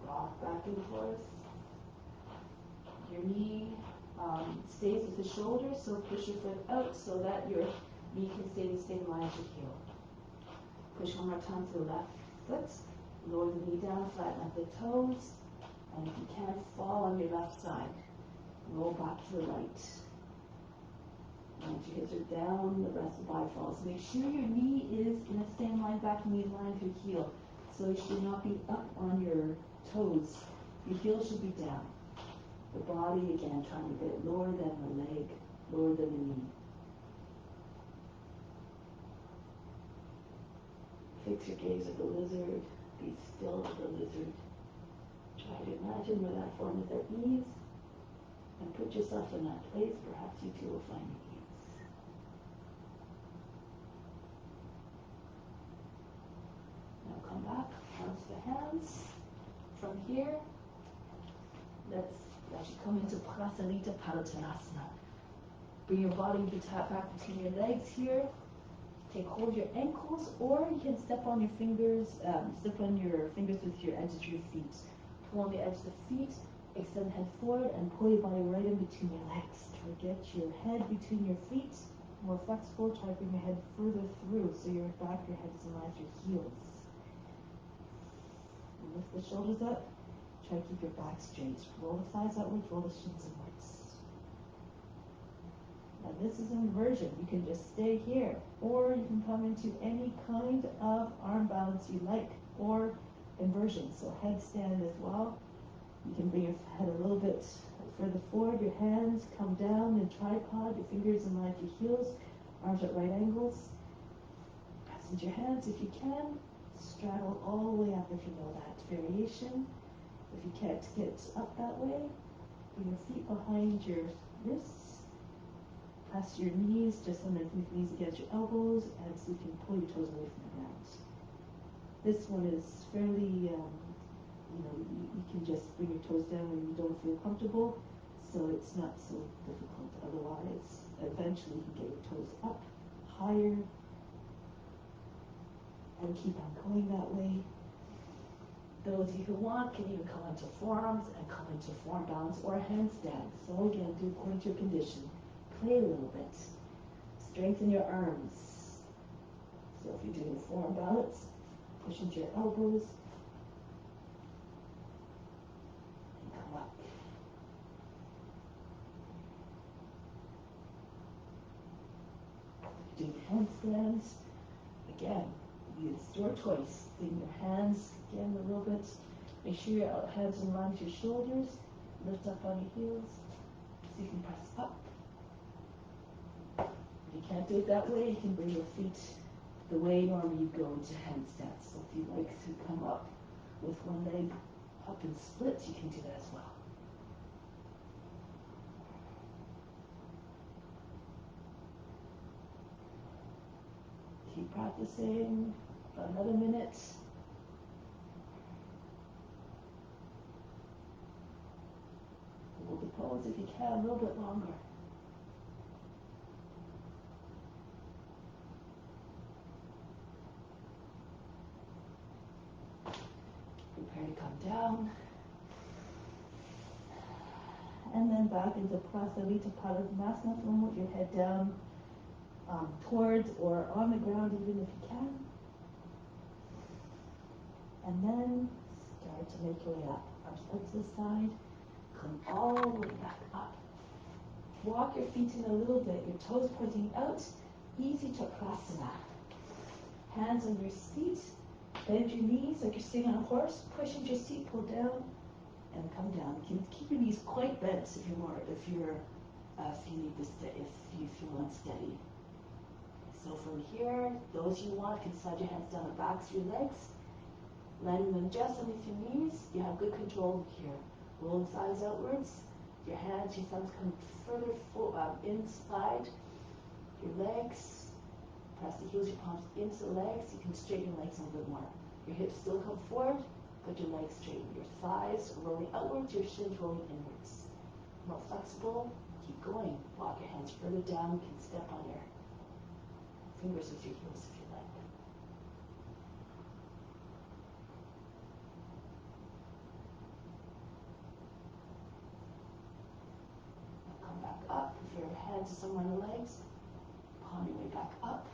Rock back and forth. Your knee stays with the shoulder, so push your foot out so that your knee can stay in the same line as your heel. Push one more time to the left foot. Lower the knee down, flatten up the toes. And if you can, fall on your left side. Roll back to the right. Once your hips are down, the rest of the body falls. Make sure your knee is in the same line back knee line to your heel. So it should not be up on your toes. Your heel should be down. The body, again, trying to get lower than the leg, lower than the knee. Fix your gaze at the lizard. Be still with the lizard. Try to imagine where that form is at ease. And put yourself in that place. Perhaps you too will find ease. Now come back, arms to hands. From here, let's actually come into Prasarita Palattanasana. Bring your body back between your legs here. Hold your ankles, or you can step on your fingers, with your edges of your feet. Pull on the edge of the feet, extend the head forward, and pull your body right in between your legs. Try to get your head between your feet, more flexible. Try to bring your head further through so your back of your head is in line with your heels. Lift the shoulders up. Try to keep your back straight. Roll the thighs outwards, roll the shins inwards. Now this is an inversion. You can just stay here, or you can come into any kind of arm balance you like, or inversion. So headstand as well. You can bring your head a little bit further forward. Your hands come down in tripod. Your fingers in line with your heels. Arms at right angles. Press into your hands if you can. Straddle all the way up if you know that variation. If you can't get up that way, bring your feet behind your wrists. Press your knees just underneath your knees against your elbows, and so you can pull your toes away from the ground. This one is fairly, you can just bring your toes down when you don't feel comfortable, so it's not so difficult. Otherwise, eventually you can get your toes up, higher, and keep on going that way. Those of you who want can even come into forearms and come into form balance or handstand. So again, do according to your condition. Play a little bit. Strengthen your arms. So if you're doing form balance, push into your elbows and come up. If you're doing handstands, again, it's your choice. Lean your hands again a little bit. Make sure your hands in line with your shoulders. Lift up on your heels so you can press up. If you can't do it that way, you can bring your feet the way normally you go into handstands. So if you like to come up with one leg up and split, you can do that as well. Keep practicing for another minute. Hold the pose if you can a little bit longer. Prepare to come down. And then back into Prasarita Padmasana, one with your head down towards or on the ground even if you can. And then start to make your way up. Arms out to the side. Come all the way back up. Walk your feet in a little bit. Your toes pointing out. Easy Chakrasana. Hands on your seat. Bend your knees like you're sitting on a horse. Push into your seat, pull down, and come down. You can keep your knees quite bent if you need to stay, if you feel unsteady. So from here, those you want can slide your hands down the backs of your legs. Landing them just underneath your knees. You have good control here. Roll the thighs outwards. Your hands, your thumbs come further inside your legs. Press the heels, your palms into the legs. You can straighten your legs a little bit more. Your hips still come forward, but your legs straighten. Your thighs rolling outwards, your shins rolling inwards. More flexible, keep going. Walk your hands further down. You can step on your fingers with your heels if you like. Now come back up. If your hands are somewhere on the legs, palm your way back up.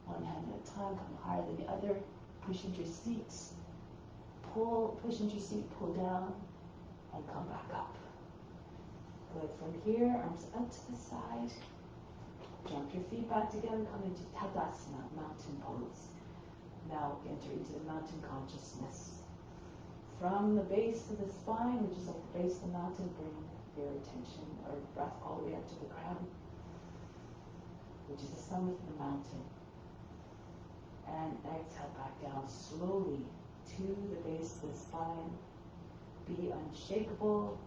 One hand at a time, come higher than the other. Push into your seat. Push into your seat, pull down, and come back up. Good. From here, arms out to the side. Jump your feet back together, come into Tadasana, mountain pose. Now enter into the mountain consciousness. From the base of the spine, which is like the base of the mountain, bring your attention or breath all the way up to the crown, which is the summit of the mountain. And exhale back down slowly to the base of the spine. Be unshakable,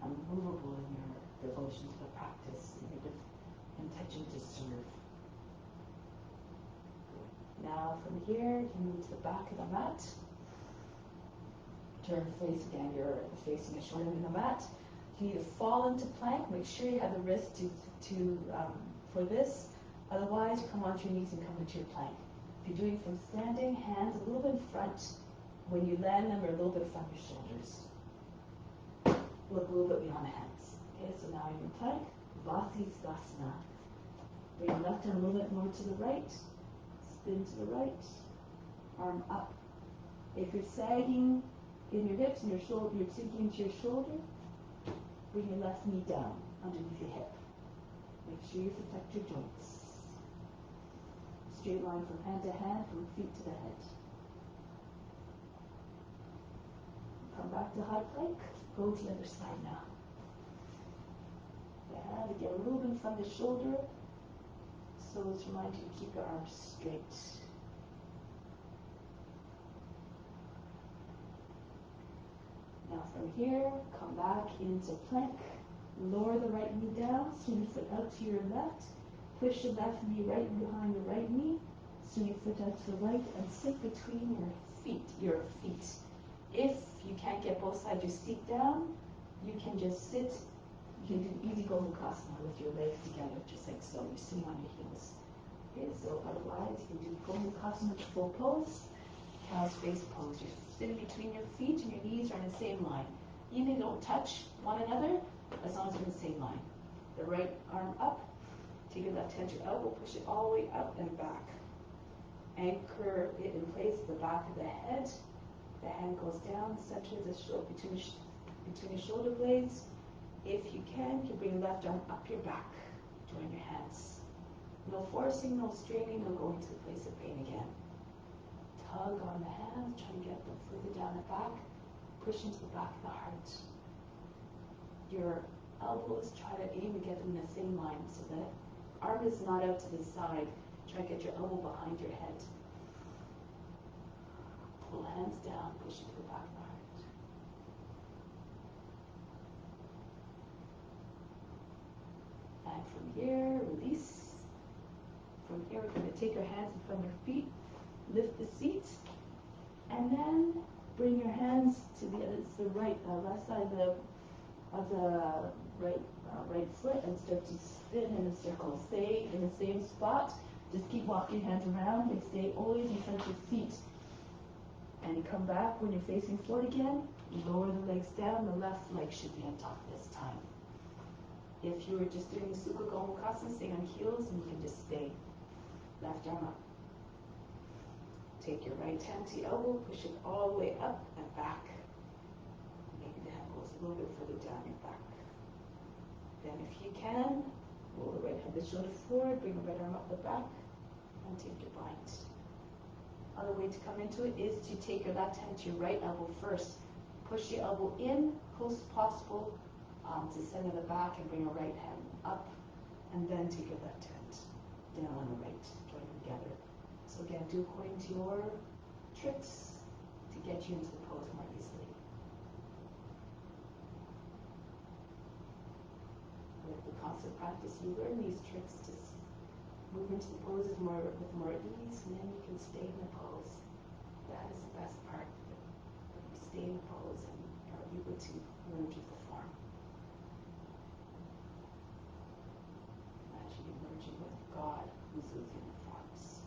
unmovable in your devotion to the practice, in your intention to serve. Now from here, you move to the back of the mat. Turn face again, you're facing a shoulder in the mat. If you need to fall into plank, make sure you have the wrist for this. Otherwise, come onto your knees and come into your plank. If you're doing from standing, hands a little bit in front. When you land them, they're a little bit from your shoulders. Look a little bit beyond the hands. Okay, so now you're in plank, Vasisthasana. Bring your left arm a little bit more to the right. Spin to the right. Arm up. If you're sagging in your hips and your shoulder, you're sinking into your shoulder, bring your left knee down underneath your hip. Make sure you protect your joints. Straight line from hand to hand, from feet to the head. Come back to high plank. Go to the other side now. The hand again, a little bit from the shoulder. So let's remind you to keep your arms straight. Now from here, come back into plank. Lower the right knee down, swing your foot out to your left. Push your left knee right behind your right knee. Swing your foot out to the right and sink between your your feet. If you can't get both sides of your seat down, you can just sit. You can do easy Gomukhasana with your legs together, just like so. You're sitting on your heels. Okay, so otherwise you can do Gomukhasana with full pose, cow's face pose. You're sitting between your feet and your knees are in the same line. Even if they don't touch one another, as long as they're in the same line. The right arm up, take your left hand to your elbow, push it all the way up and back. Anchor it in place at the back of the head. The hand goes down, center the shoulder, between your shoulder blades. If you can, you bring your left arm up your back. Join your hands. No forcing, no straining, no going to the place of pain again. Tug on the hands, try to get them further down the back. Push into the back of the heart. Your elbows, try to aim to get them in the same line so that arm is not out to the side. Try to get your elbow behind your head. Pull hands down, push into the back of the heart. And from here, release. From here, we're going to take our hands in front of our feet, lift the seat, and then bring your hands to the left side of the right foot and start to spin in a circle. Stay in the same spot. Just keep walking your hands around. They stay always in front of your feet. And you come back when you're facing forward again. You lower the legs down. The left leg should be on top this time. If you were just doing the Sukha Gomukhasana, stay on heels, and you can just stay. Left arm up. Take your right hand to your elbow, push it all the way up and back. Maybe the hand goes a little bit further down your back. Then if you can, roll the right hand to shoulder forward, bring the right arm up the back, and take your bind. Other way to come into it is to take your left hand to your right elbow first. Push your elbow in, close as possible to center the back, and bring your right hand up, and then take your left hand down on the right, join them together. So again, do according to your tricks to get you into the pose more easily. With the constant practice, you learn these tricks to move into the poses with more ease, and then you can stay in the pose. That is the best part. You stay in the pose and are able to learn to perform. Imagine you merging with God who's with you in forms.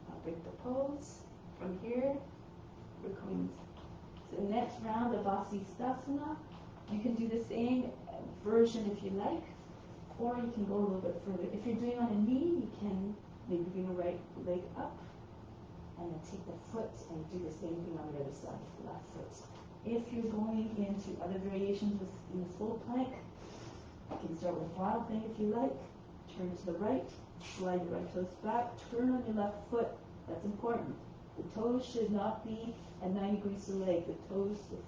Now break the pose. From here, we're going to the next round of Vasisthasana. You can do the same version if you like, or you can go a little bit further. If you're doing on a knee, you can maybe bring the right leg up, and then take the foot and do the same thing on the other side with the left foot. If you're going into other variations in the full plank, you can start with a wild thing if you like. Turn to the right, slide your right toes back, turn on your left foot. That's important. The toes should not be at 90 degrees to the leg. The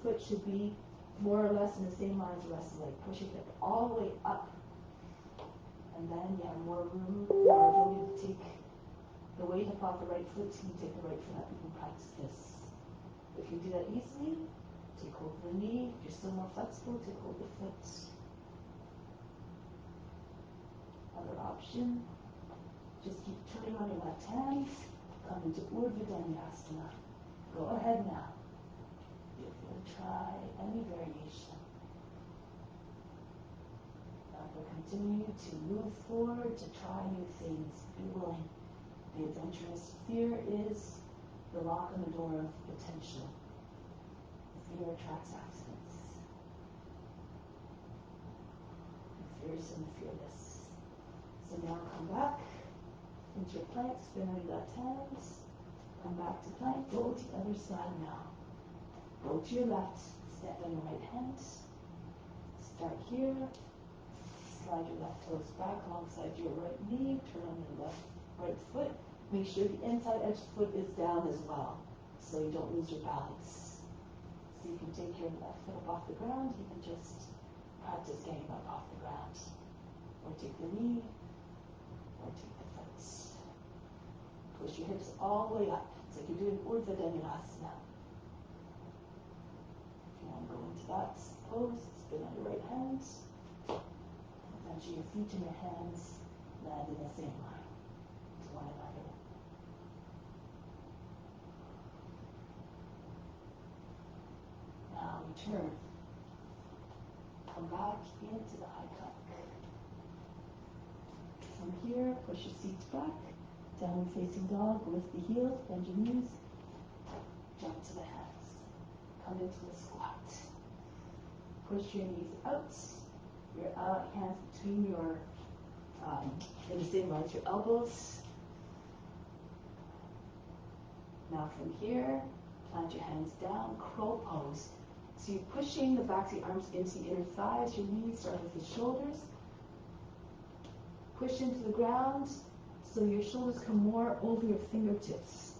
foot should be more or less in the same line as the rest of the leg. Push your hip all the way up. And then you have more room, more ability to take the weight up off the right foot, so you take the right foot up. You can practice this. If you do that easily, take hold of the knee. If you're still more flexible, take hold of the foot. Other option, just keep turning on your left hand. Come into coor.dination. Go ahead now. You're going to try any variation. We'll continue to move forward, to try new things. Be willing. Be adventurous. Fear is the lock on the door of potential. Fear attracts accidents. Be fierce and fearless. So now come back into your plank, spin on your left hands. Come back to plank, go to the other side now. Go to your left, stand on your right hand. Start here. Slide your left toes back alongside your right knee. Turn on your right foot. Make sure the inside edge foot is down as well, so you don't lose your balance. So you can take your left foot up off the ground. You can just practice getting up off the ground. Or take the knee, or take the foot. Push your hips all the way up. It's like you're doing coor.dination. If you want to go into that pose, spin on your right hand. Eventually your feet and your hands land in the same line. return. Come back into the high plank. From here, push your seats back. Downward facing dog, lift the heels, bend your knees. Jump to the hands. Come into a squat. Push your knees out. Your hands between your, in the same line as your elbows. Now from here, plant your hands down, crow pose. So you're pushing the backs of your arms into the inner thighs. Your knees start with the shoulders. Push into the ground so your shoulders come more over your fingertips.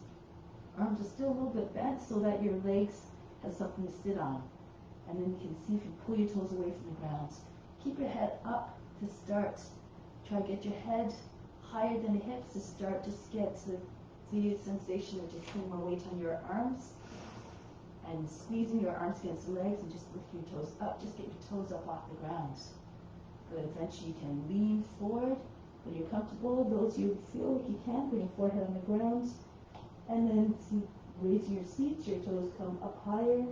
Arms are still a little bit bent so that your legs have something to sit on. And then you can see if you pull your toes away from the ground. Keep your head up to start. Try to get your head higher than the hips to start. Just get to the sensation of just putting more weight on your arms and squeezing your arms against the legs and just lift your toes up. Just get your toes up off the ground. Good. Eventually you can lean forward when you're comfortable. Those you feel like you can, put your forehead on the ground. And then raising your seats, your toes come up higher.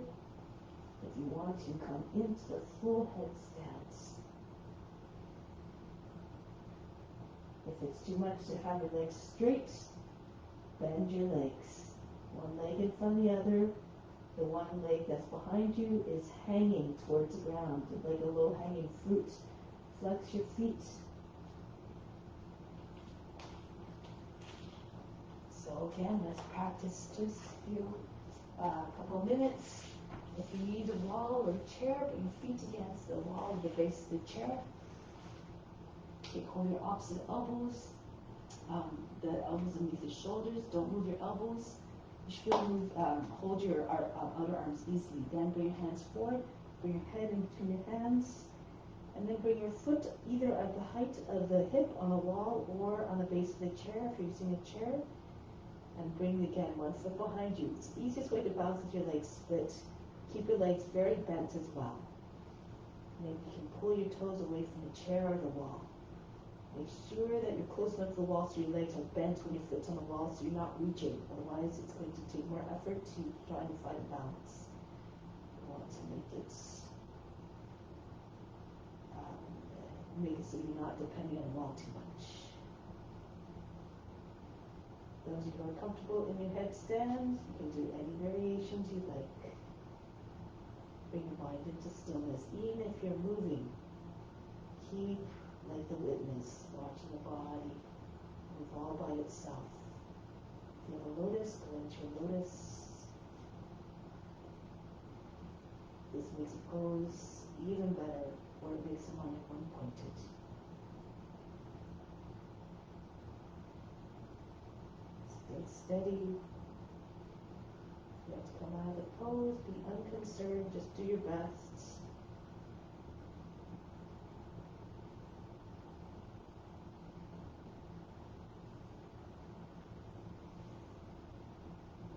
If you want to, come into the full headstand. If it's too much to have your legs straight, bend your legs. One leg in front of the other. The one leg that's behind you is hanging towards the ground, like a low-hanging fruit. Flex your feet. So again, let's practice just a couple of minutes. If you need a wall or a chair, put your feet against the wall of the base of the chair. Okay, hold your opposite elbows. The elbows underneath the shoulders. Don't move your elbows. You should be able to hold your outer arms easily. Then bring your hands forward. Bring your head in between your hands. And then bring your foot either at the height of the hip on the wall or on the base of the chair if you're using a chair. And bring again one foot behind you. It's the easiest way to balance with your legs split. Keep your legs very bent as well. Maybe you can pull your toes away from the chair or the wall. Make sure that you're close enough to the wall so your legs are bent when your foot's on the wall so you're not reaching. Otherwise, it's going to take more effort to try and find balance. You want to make it so you're not depending on the wall too much. Those of you who are comfortable in your headstand, you can do any variations you like. Bring your mind into stillness, even if you're moving. Keep like the witness, watching the body move all by itself. If you have a lotus, go into your lotus. This makes a pose even better, or it makes the mind one-pointed. Stay steady. You have to come out of the pose, be unconcerned, just do your best.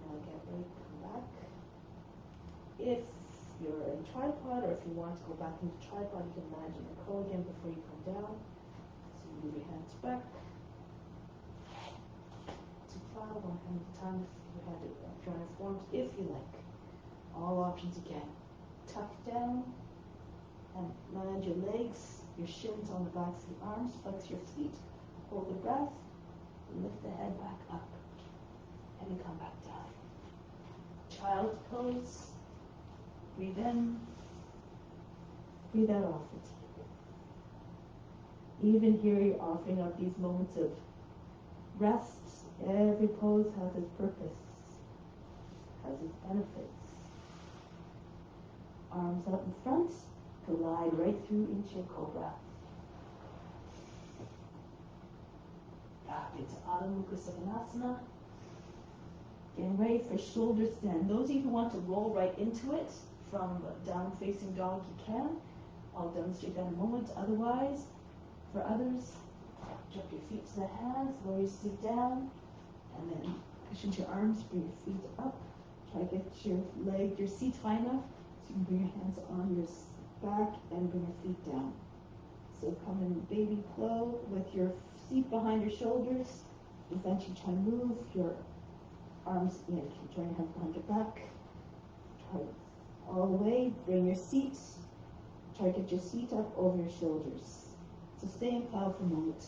Now get ready to come back. If you're in tripod, or if you want to go back into tripod, you can land in your crow again before you come down. So you move your hands back. To file one hand at a time if you had it, if you're on your forms, if you like. All options again. Tuck down and land your legs, your shins on the backs of the arms, flex your feet, hold the breath, lift the head back up, and then come back down. Child's pose. Breathe in, breathe out often. Even here you're offering up these moments of rest. Every pose has its purpose, has its benefits. Arms up in front, glide right through into your cobra. Back into Adho Mukha Svanasana. Getting ready for shoulder stand. Those of you who want to roll right into it from down facing dog, you can. I'll demonstrate that in a moment. Otherwise, for others, drop your feet to the hands, lower your seat down, and then push into your arms, bring your feet up. Try to get your seat high enough so you can bring your hands on your back and bring your feet down. So come in baby flow with your seat behind your shoulders. Eventually try to move your arms in. Keep your hands behind your back. Try to all the way. Bring your seat. Try to get your seat up over your shoulders. So stay in plow for a moment.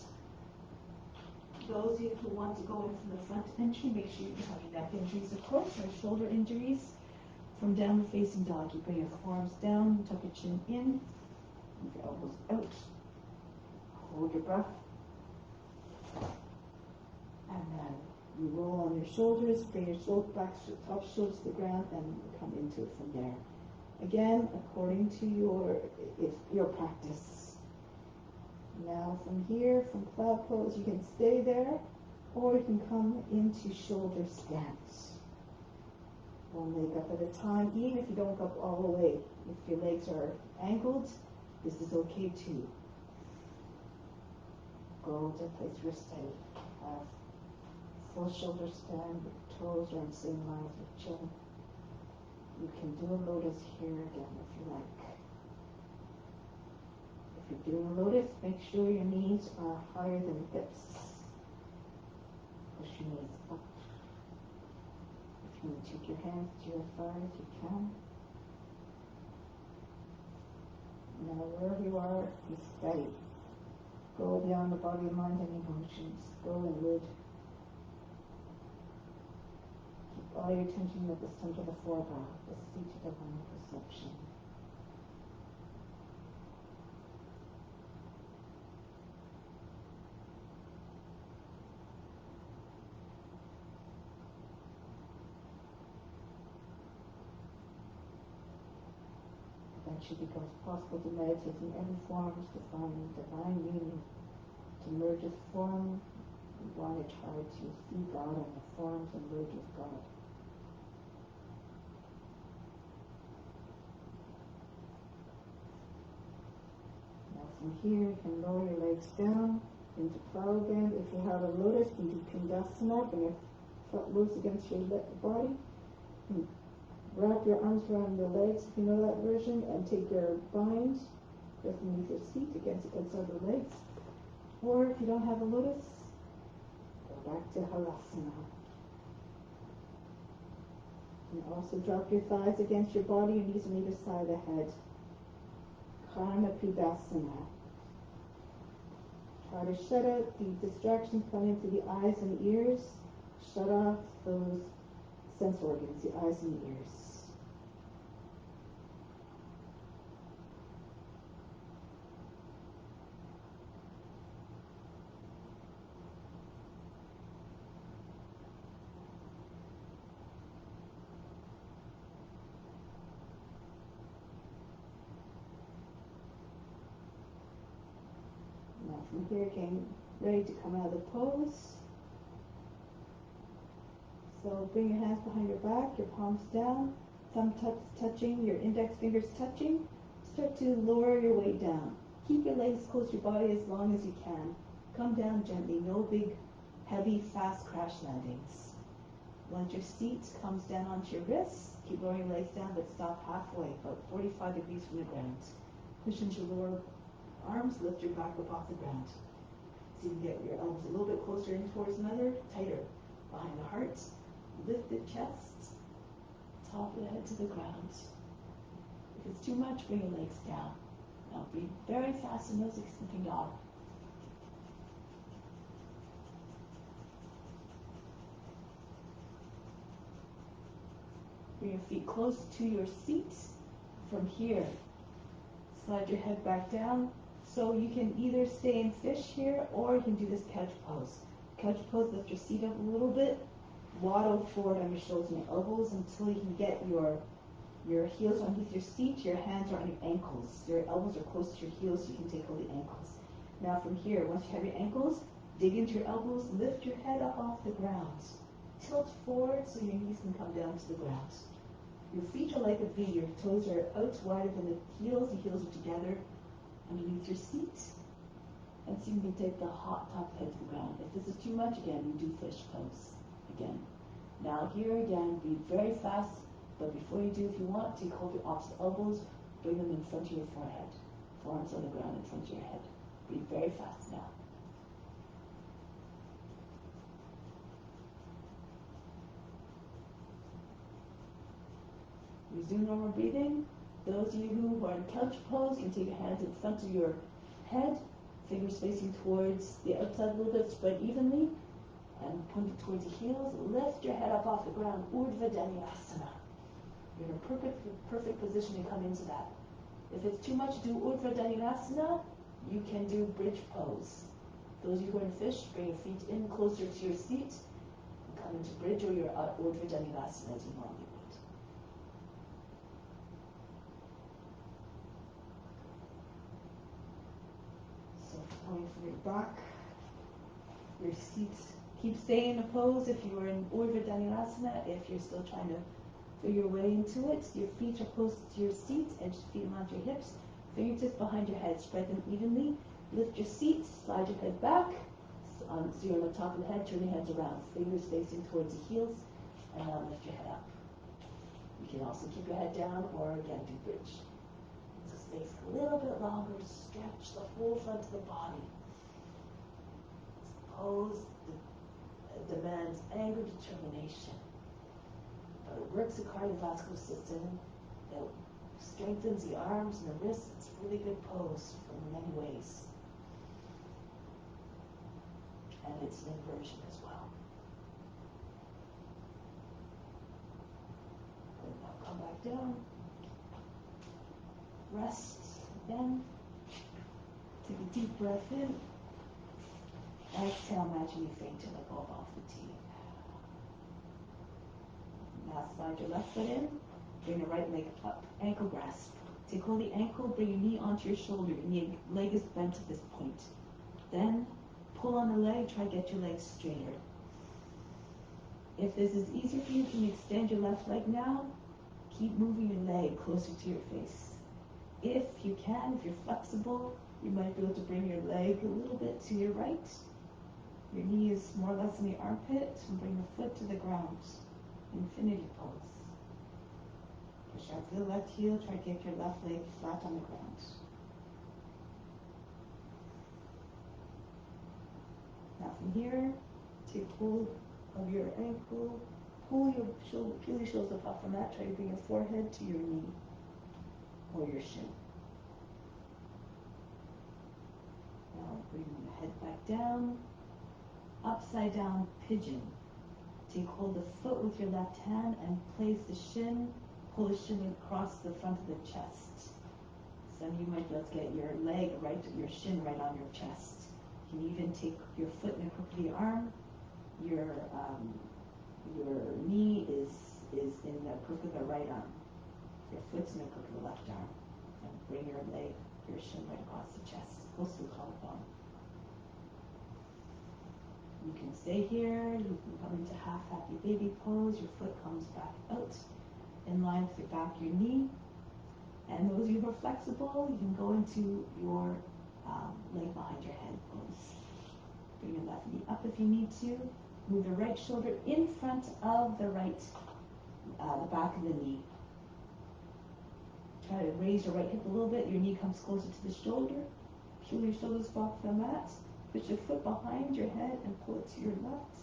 Those of you who want to go in from the front entry, make sure you have your neck injuries, of course, or shoulder injuries. From downward facing dog, you bring your forearms down, tuck your chin in, move your elbows out. Hold your breath. And then you roll on your shoulders, bring your top shoulders to the ground, and come into it from there. Again, according to your practice. Now from here, from cloud pose, you can stay there, or you can come into shoulder stance. One leg up at a time, even if you don't go up all the way. If your legs are angled, this is okay too. Go to a place where you're steady. Have full shoulder stand, your toes are in the same line as your chin. You can do a lotus here again if you like. If you're doing a lotus, make sure your knees are higher than your hips. Push your knees up. If you want to take your hands to your thighs, you can. Now wherever you are, be steady. Go beyond the body, mind, and emotions. Go inward. Keep all your attention at the center of the forebrow, the seat of divine perception. Eventually it becomes possible to meditate in every form to find divine meaning, to merge with form. You want to try to see God in the forms and merge with God. Now from here you can lower your legs down into plow again. If you have a lotus, you can do Pindasana, bring your foot loose against your body. Wrap your arms around your legs, if you know that version, and take your bind just beneath your seat against the inside of the legs. Or if you don't have a lotus, go back to Halasana. And also drop your thighs against your body, your knees on either side of the head. Karma Pidasana. Try to shut out the distractions coming through the eyes and the ears. Shut off those sense organs, the eyes and the ears. Now from here, getting ready to come out of the pose. So bring your hands behind your back, your palms down, thumb touching, your index fingers touching. Start to lower your weight down. Keep your legs close to your body as long as you can. Come down gently, no big, heavy, fast crash landings. Once your seat comes down onto your wrists, keep lowering your legs down, but stop halfway, about 45 degrees from the ground. Push into your lower arms, lift your back up off the ground. So you can get your elbows a little bit closer in towards another, tighter behind the heart. Lift the chest, top of the head to the ground. If it's too much, bring your legs down. Now breathe very fast in those sleeping dog. Bring your feet close to your seat. From here, slide your head back down. So you can either stay in fish here, or you can do this couch pose. Couch pose, lift your seat up a little bit. Waddle forward on your shoulders and your elbows until you can get your heels underneath your seat, your hands are on your ankles. Your elbows are close to your heels so you can take hold of the ankles. Now from here, once you have your ankles, dig into your elbows, lift your head up off the ground. Tilt forward so your knees can come down to the ground. Your feet are like a V, your toes are out wider than the heels are together underneath your seat. And so you can take the top of the head to the ground. If this is too much, again, you do fish pose. Again. Now here again, breathe very fast, but before you do, if you want, take hold of your opposite elbows, bring them in front of your forehead. Forearms on the ground in front of your head. Breathe very fast now. Resume normal breathing. Those of you who are in couch pose can take your hands in front of your head, fingers facing towards the outside a little bit, spread evenly, and pointed towards the heels. Lift your head up off the ground, Urdhva Dhanurasana. You're in a perfect position to come into that. If it's too much to do Urdhva Dhanurasana, you can do bridge pose. Those of you who are in fish, bring your feet in closer to your seat, and come into bridge or your Urdhva Dhanurasana as you normally would. Going from your back, your seat, keep staying in a pose if you are in Urdhva Dhanurasana. If you're still trying to feel your way into it, your feet are close to your seat, edge of feet around your hips, fingertips behind your head, spread them evenly, lift your seat, slide your head back, so you're on the top of the head, turn your hands around, fingers facing towards the heels, and now lift your head up. You can also keep your head down, or again, do bridge. So stay a little bit longer to stretch the whole front of the body. This pose demands anger, determination, but it works the cardiovascular system. It strengthens the arms and the wrists. It's a really good pose in many ways. And it's an inversion as well. Good. Now come back down. Rest again. Take a deep breath in. Exhale, imagine you fainted like all off fatigue. Now slide your left foot in. Bring your right leg up. Ankle grasp. Take hold of the ankle, bring your knee onto your shoulder. Your leg is bent at this point. Then pull on the leg, try to get your legs straighter. If this is easier for you, you can extend your left leg now. Keep moving your leg closer to your face. If you can, if you're flexible, you might be able to bring your leg a little bit to your right. Your knee is more or less in the armpit, and bring the foot to the ground. Infinity pose. Push out to the left heel, try to get your left leg flat on the ground. Now from here, take hold of your ankle, pull your shoulder, peel your shoulders up off the mat, try to bring your forehead to your knee or your shin. Now bring the head back down, upside down pigeon. Take hold of the foot with your left hand and place the shin, pull the shin across the front of the chest. Some of you might be able to get your leg right, your shin right on your chest. You can even take your foot in the crook of the arm. Your knee is in the crook of the right arm. Your foot's in the crook of the left arm. And bring your leg, your shin right across the chest, close to the collarbone. You can stay here. You can come into half happy baby pose. Your foot comes back out in line with your back, your knee. And those of you who are flexible, you can go into your leg behind your head pose. Bring your left knee up if you need to. Move the right shoulder in front of the right, the back of the knee. Try to raise your right hip a little bit. Your knee comes closer to the shoulder. Peel your shoulders off the mat. Put your foot behind your head and pull it to your left.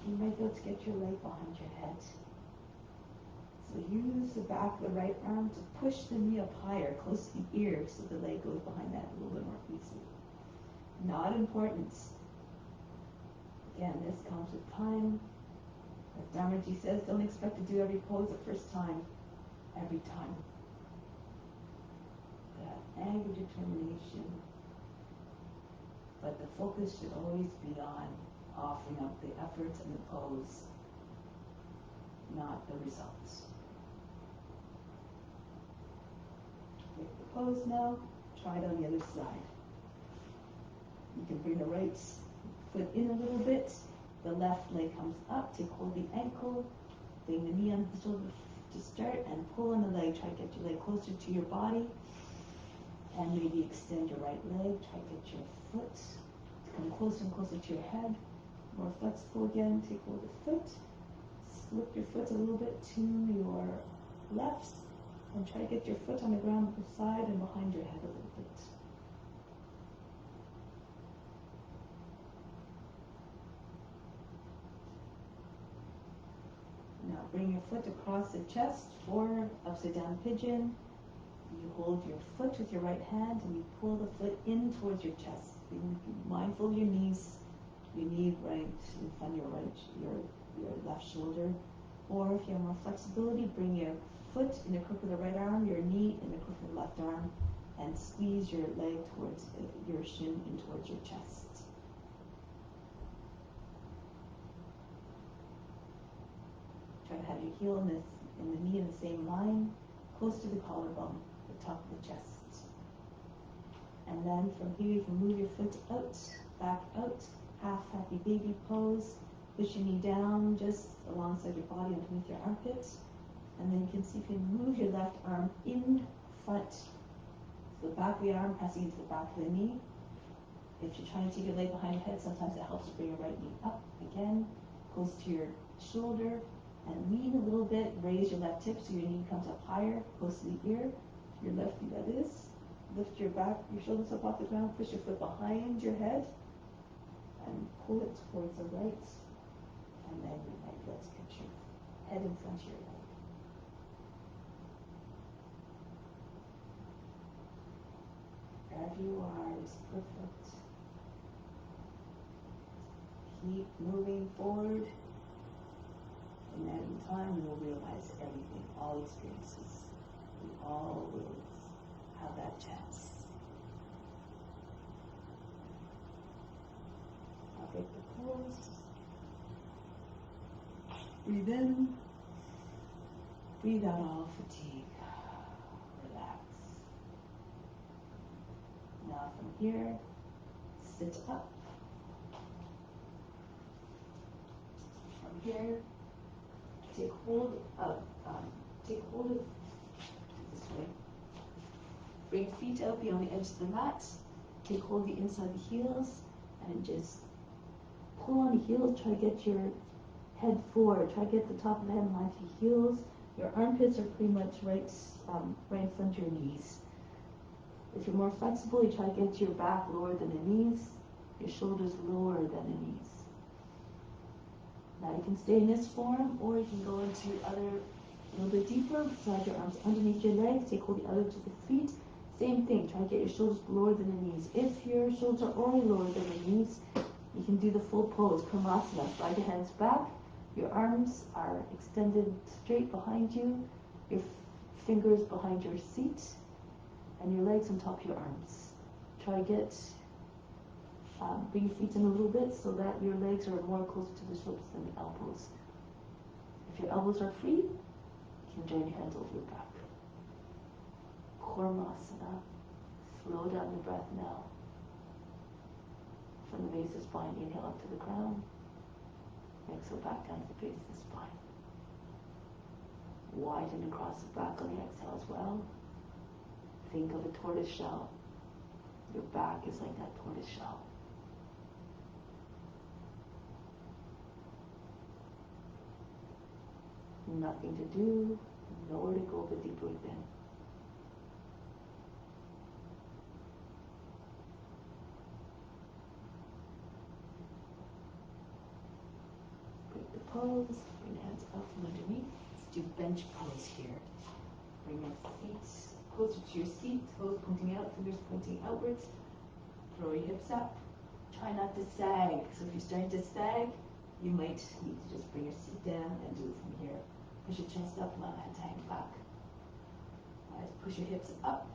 You might be able to get your leg behind your head. So use the back of the right arm to push the knee up higher, close to the ear, so the leg goes behind that a little bit more easily. Not important. Again, this comes with time. As Dharmaji says, don't expect to do every pose the first time, every time. That anger, determination. But the focus should always be on offering up the effort and the pose, not the results. Take the pose now, try it on the other side. You can bring the right foot in a little bit, the left leg comes up, take hold of the ankle, bring the knee on the shoulder to start, and pull on the leg, try to get your leg closer to your body, and maybe extend your right leg, try to get your foot to come closer and closer to your head. More flexible again, take hold of the foot, slip your foot a little bit to your left, and try to get your foot on the ground beside and behind your head a little bit. Now bring your foot across the chest or upside down pigeon. You hold your foot with your right hand and you pull the foot in towards your chest. Be mindful of your knees. Your knee right in front of your left shoulder. Or if you have more flexibility, bring your foot in the crook of the right arm, your knee in the crook of the left arm, and squeeze your leg towards your shin in towards your chest. Try to have your heel and the knee in the same line, close to the collarbone, the top of the chest. And then from here you can move your foot out, back out, half happy baby pose. Push your knee down just alongside your body underneath your armpits. And then you can see if you can move your left arm in front. So the back of the arm pressing into the back of the knee. If you're trying to take your leg behind your head, sometimes it helps to bring your right knee up again, close to your shoulder, and lean a little bit. Raise your left hip so your knee comes up higher, close to the ear. Your left knee, that is. Lift your back, your shoulders up off the ground. Push your foot behind your head, and pull it towards the right. And then you might be able to get your head in front of your leg. Wherever you are is perfect. Keep moving forward. And then in time you will realize everything, all experiences. We all will have that chance. I'll break the pose. Breathe in. Breathe out all fatigue. Relax. Now from here, sit up. From here, take hold of this way. Bring feet out beyond the edge of the mat. Take hold of the inside of the heels and just pull on the heels. Try to get your head forward. Try to get the top of the head in line to the heels. Your armpits are pretty much right in front of your knees. If you're more flexible, you try to get your back lower than the knees, your shoulders lower than the knees. Now you can stay in this form, or you can go into a little bit deeper. Slide your arms underneath your legs. Take hold of the other to the feet. Same thing. Try to get your shoulders lower than the knees. If your shoulders are already lower than the knees, you can do the full pose, Karmasana. Slide your hands back. Your arms are extended straight behind you. Your fingers behind your seat, and your legs on top of your arms. Try to get bring your feet in a little bit so that your legs are more close to the shoulders than the elbows. If your elbows are free, you can join your hands over your back. Karmasana. Slow down your breath now. From the base of the spine, inhale up to the crown. Exhale back down to the base of the spine. Widen across the back on the exhale as well. Think of a tortoise shell. Your back is like that tortoise shell. Nothing to do, nowhere to go but deep within. Break the pose, bring hands up from underneath. Let's do bench pose here. Bring your feet closer to your seat, toes pointing out, fingers pointing outwards. Throw your hips up. Try not to sag. So if you're starting to sag, you might need to just bring your seat down and do it from here. Push your chest up, allow the head to hang back. Alright, push your hips up,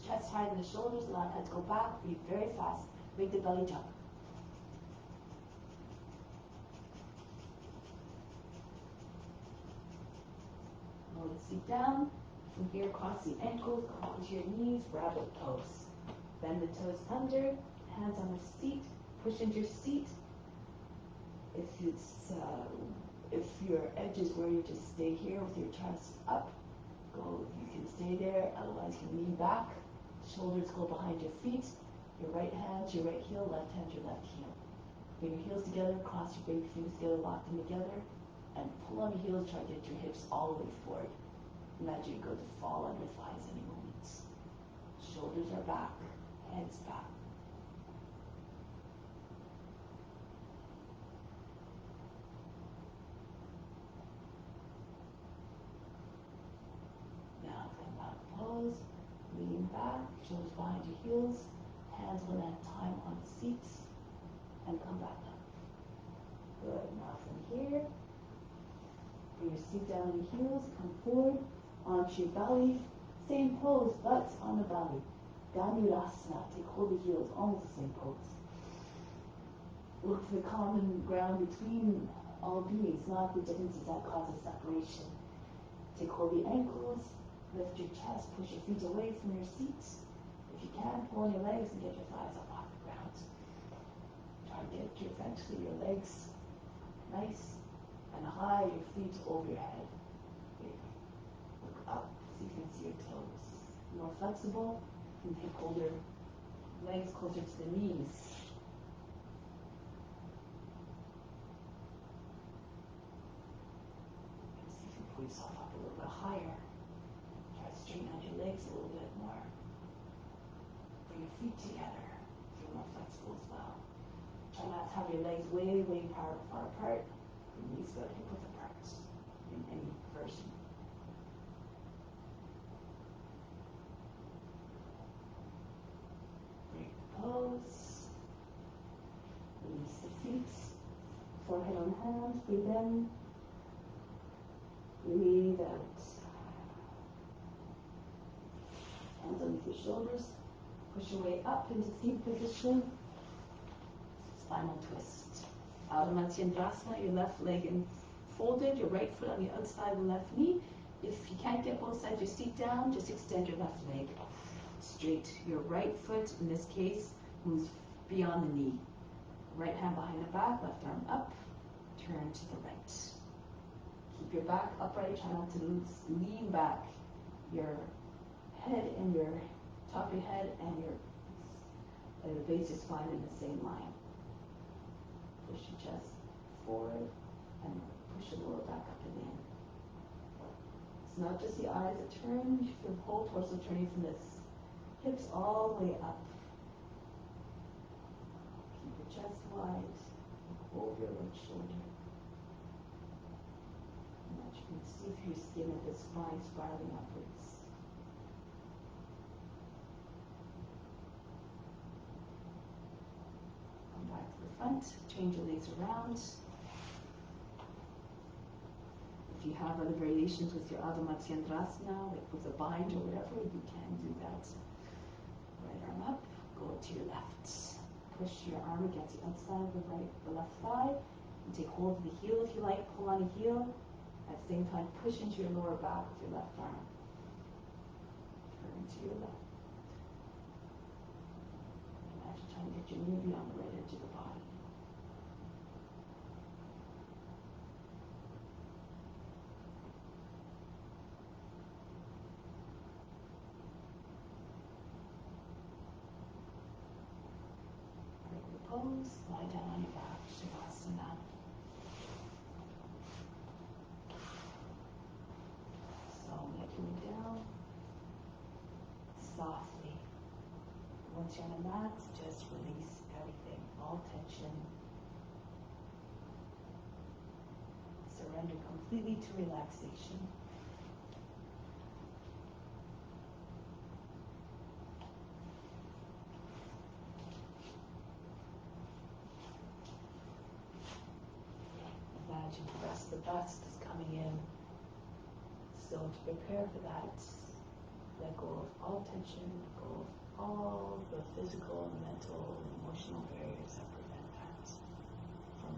chest higher than the shoulders, allow the head to go back. Breathe very fast. Make the belly jump. Lower the seat down. From here, cross the ankles, come onto your knees, rabbit pose. Bend the toes under, hands on the seat, push into your seat. If your edge is where you just stay here with your chest up, you can stay there, otherwise you can lean back, shoulders go behind your feet, your right hand, your right heel, left hand, your left heel. Bring your heels together, cross your big fingers together, lock them together, and pull on your heels, try to get your hips all the way forward. Imagine you're going to fall on your thighs any moment. Shoulders are back, head's back. heels. Hands one at a time on the seat. And come back up. Good. Now from here, bring your seat down on your heels. Come forward onto your belly. Same pose, but on the belly. Dhanurasana. Take hold of the heels. Almost the same pose. Look for the common ground between all beings, not the differences that cause a separation. Take hold of the ankles. Lift your chest. Push your feet away from your seat. If you can, pull on your legs and get your thighs up off the ground. Try to get eventually your legs nice and high, your feet over your head. Look up so you can see your toes. More flexible, you can take hold your legs closer to the knees. And see if you can pull yourself up a little bit higher. Try to straighten out your legs a little bit more. Bring your feet together. Feel more flexible as well. Try not to have your legs way far apart. Your knees go hip width apart in any version. Break the pose. Release the feet. Forehead on hands. Breathe in. Breathe out. Hands underneath your shoulders. Push your way up into seat position. Spinal twist. Ardha Matsyendrasana, your left leg folded, your right foot on the outside of the left knee. If you can't get both sides of your seat down, just extend your left leg straight. Your right foot, in this case, moves beyond the knee. Right hand behind the back, left arm up, turn to the right. Keep your back upright, try not to lean back. Your head and your top of your head and the base of your spine in the same line. Push your chest forward and push your lower back up and in. It's not just the eyes that turn, you feel the whole torso turning from the hips all the way up. Keep your chest wide, over your right shoulder. And that you can see through your skin of the spine spiraling upwards. Back to the front, change your legs around. If you have other variations with your Ardha Matsyendrasana, like with a bind or whatever, you can do that. Right arm up, go to your left. Push your arm against the outside of the left thigh, and take hold of the heel if you like, pull on the heel. At the same time, push into your lower back with your left arm. Turn to your left. Trying to get your knee beyond the right edge of the body. Break the pose, lie down on your back, Shavasana. So neck coming down softly. Once you're on the mat, just release everything, all tension. Surrender completely to relaxation. Imagine the rest of the dust is coming in. So to prepare for that, let go of all tension, let go of all the physical, mental, and emotional barriers that prevent that from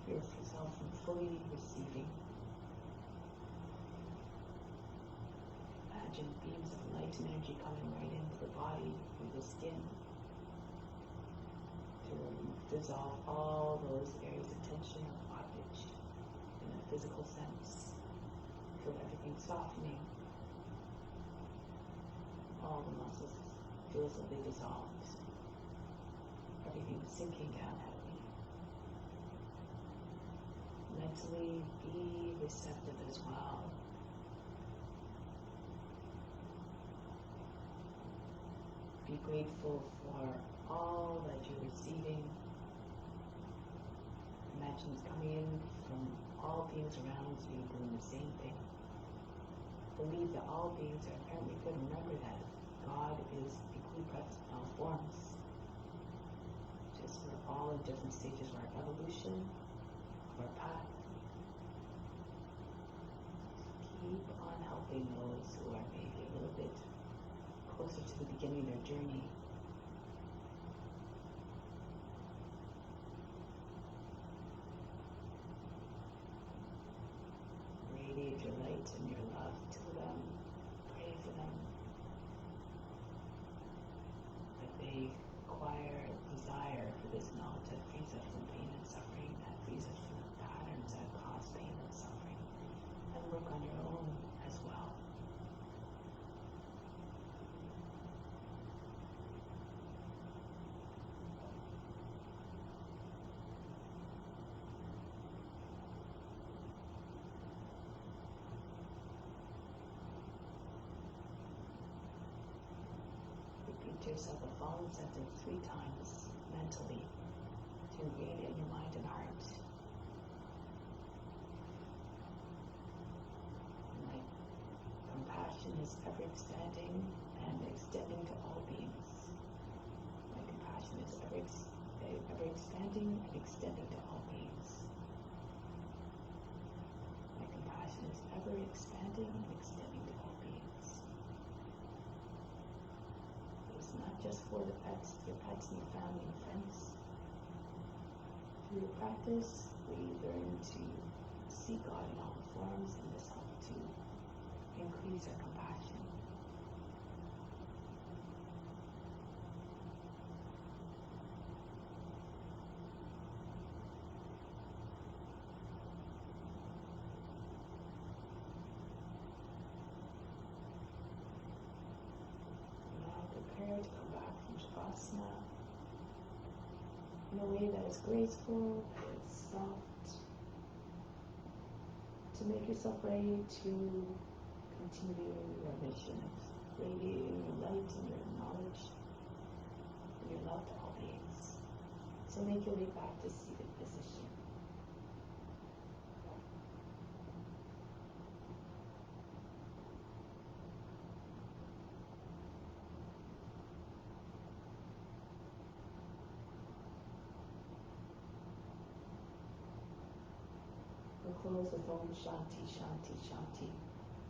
yourself from fully receiving. Imagine beams of light and energy coming right into the body through the skin to dissolve all those areas of tension or blockage in a physical sense. Feel everything softening. All the muscles feel as though they dissolved. Everything sinking down heavily. Mentally be receptive as well. Be grateful for all that you're receiving. Imagine it's coming in from all beings around you doing the same thing. Believe that all beings are inherently good. Remember that God is equally present in all forms. Just we're all in different stages of our evolution, of our path. Keep on helping those who are maybe a little bit closer to the beginning of their journey. Radiate your light and your love to them. Pray for them. That they acquire desire for this knowledge that frees us from pain and suffering, that frees us from the patterns that cause pain and suffering, and work on your own as well. Repeat to yourself a following sentence 3 times mentally to ingrain it in your mind and heart. My compassion is ever expanding and extending to all beings. My compassion is ever expanding and extending to all beings. My compassion is ever expanding and extending to all beings. It's not just for your pets and your family and friends. Through practice, we learn to see God in all forms, and this helps to increase our compassion. Now prepare to come back from Shavasana in a way that is graceful, that is soft, to make yourself ready to continue your mission of radiating your light and your knowledge and your love to all beings. So make your way back to seated position. We'll close with Om Shanti, Shanti, Shanti.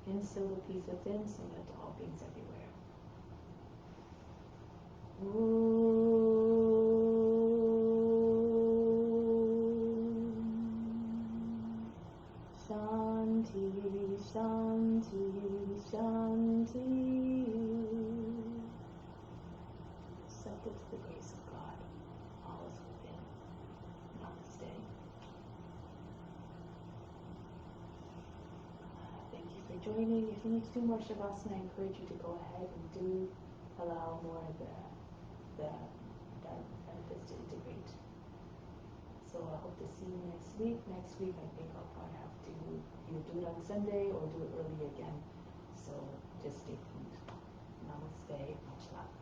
Instill the peace within, send that to all beings everywhere. Shanti, Shanti, Shanti. Accepted to the grace of God. All is within. Namaste. Thank you for joining. If you need to do more Shavasana, I encourage you to go ahead and do allow more of the benefits to integrate. So I hope to see you next week. Next week, I think I'll probably have to either do it on Sunday or do it early again. So just stay tuned. Namaste. Much love.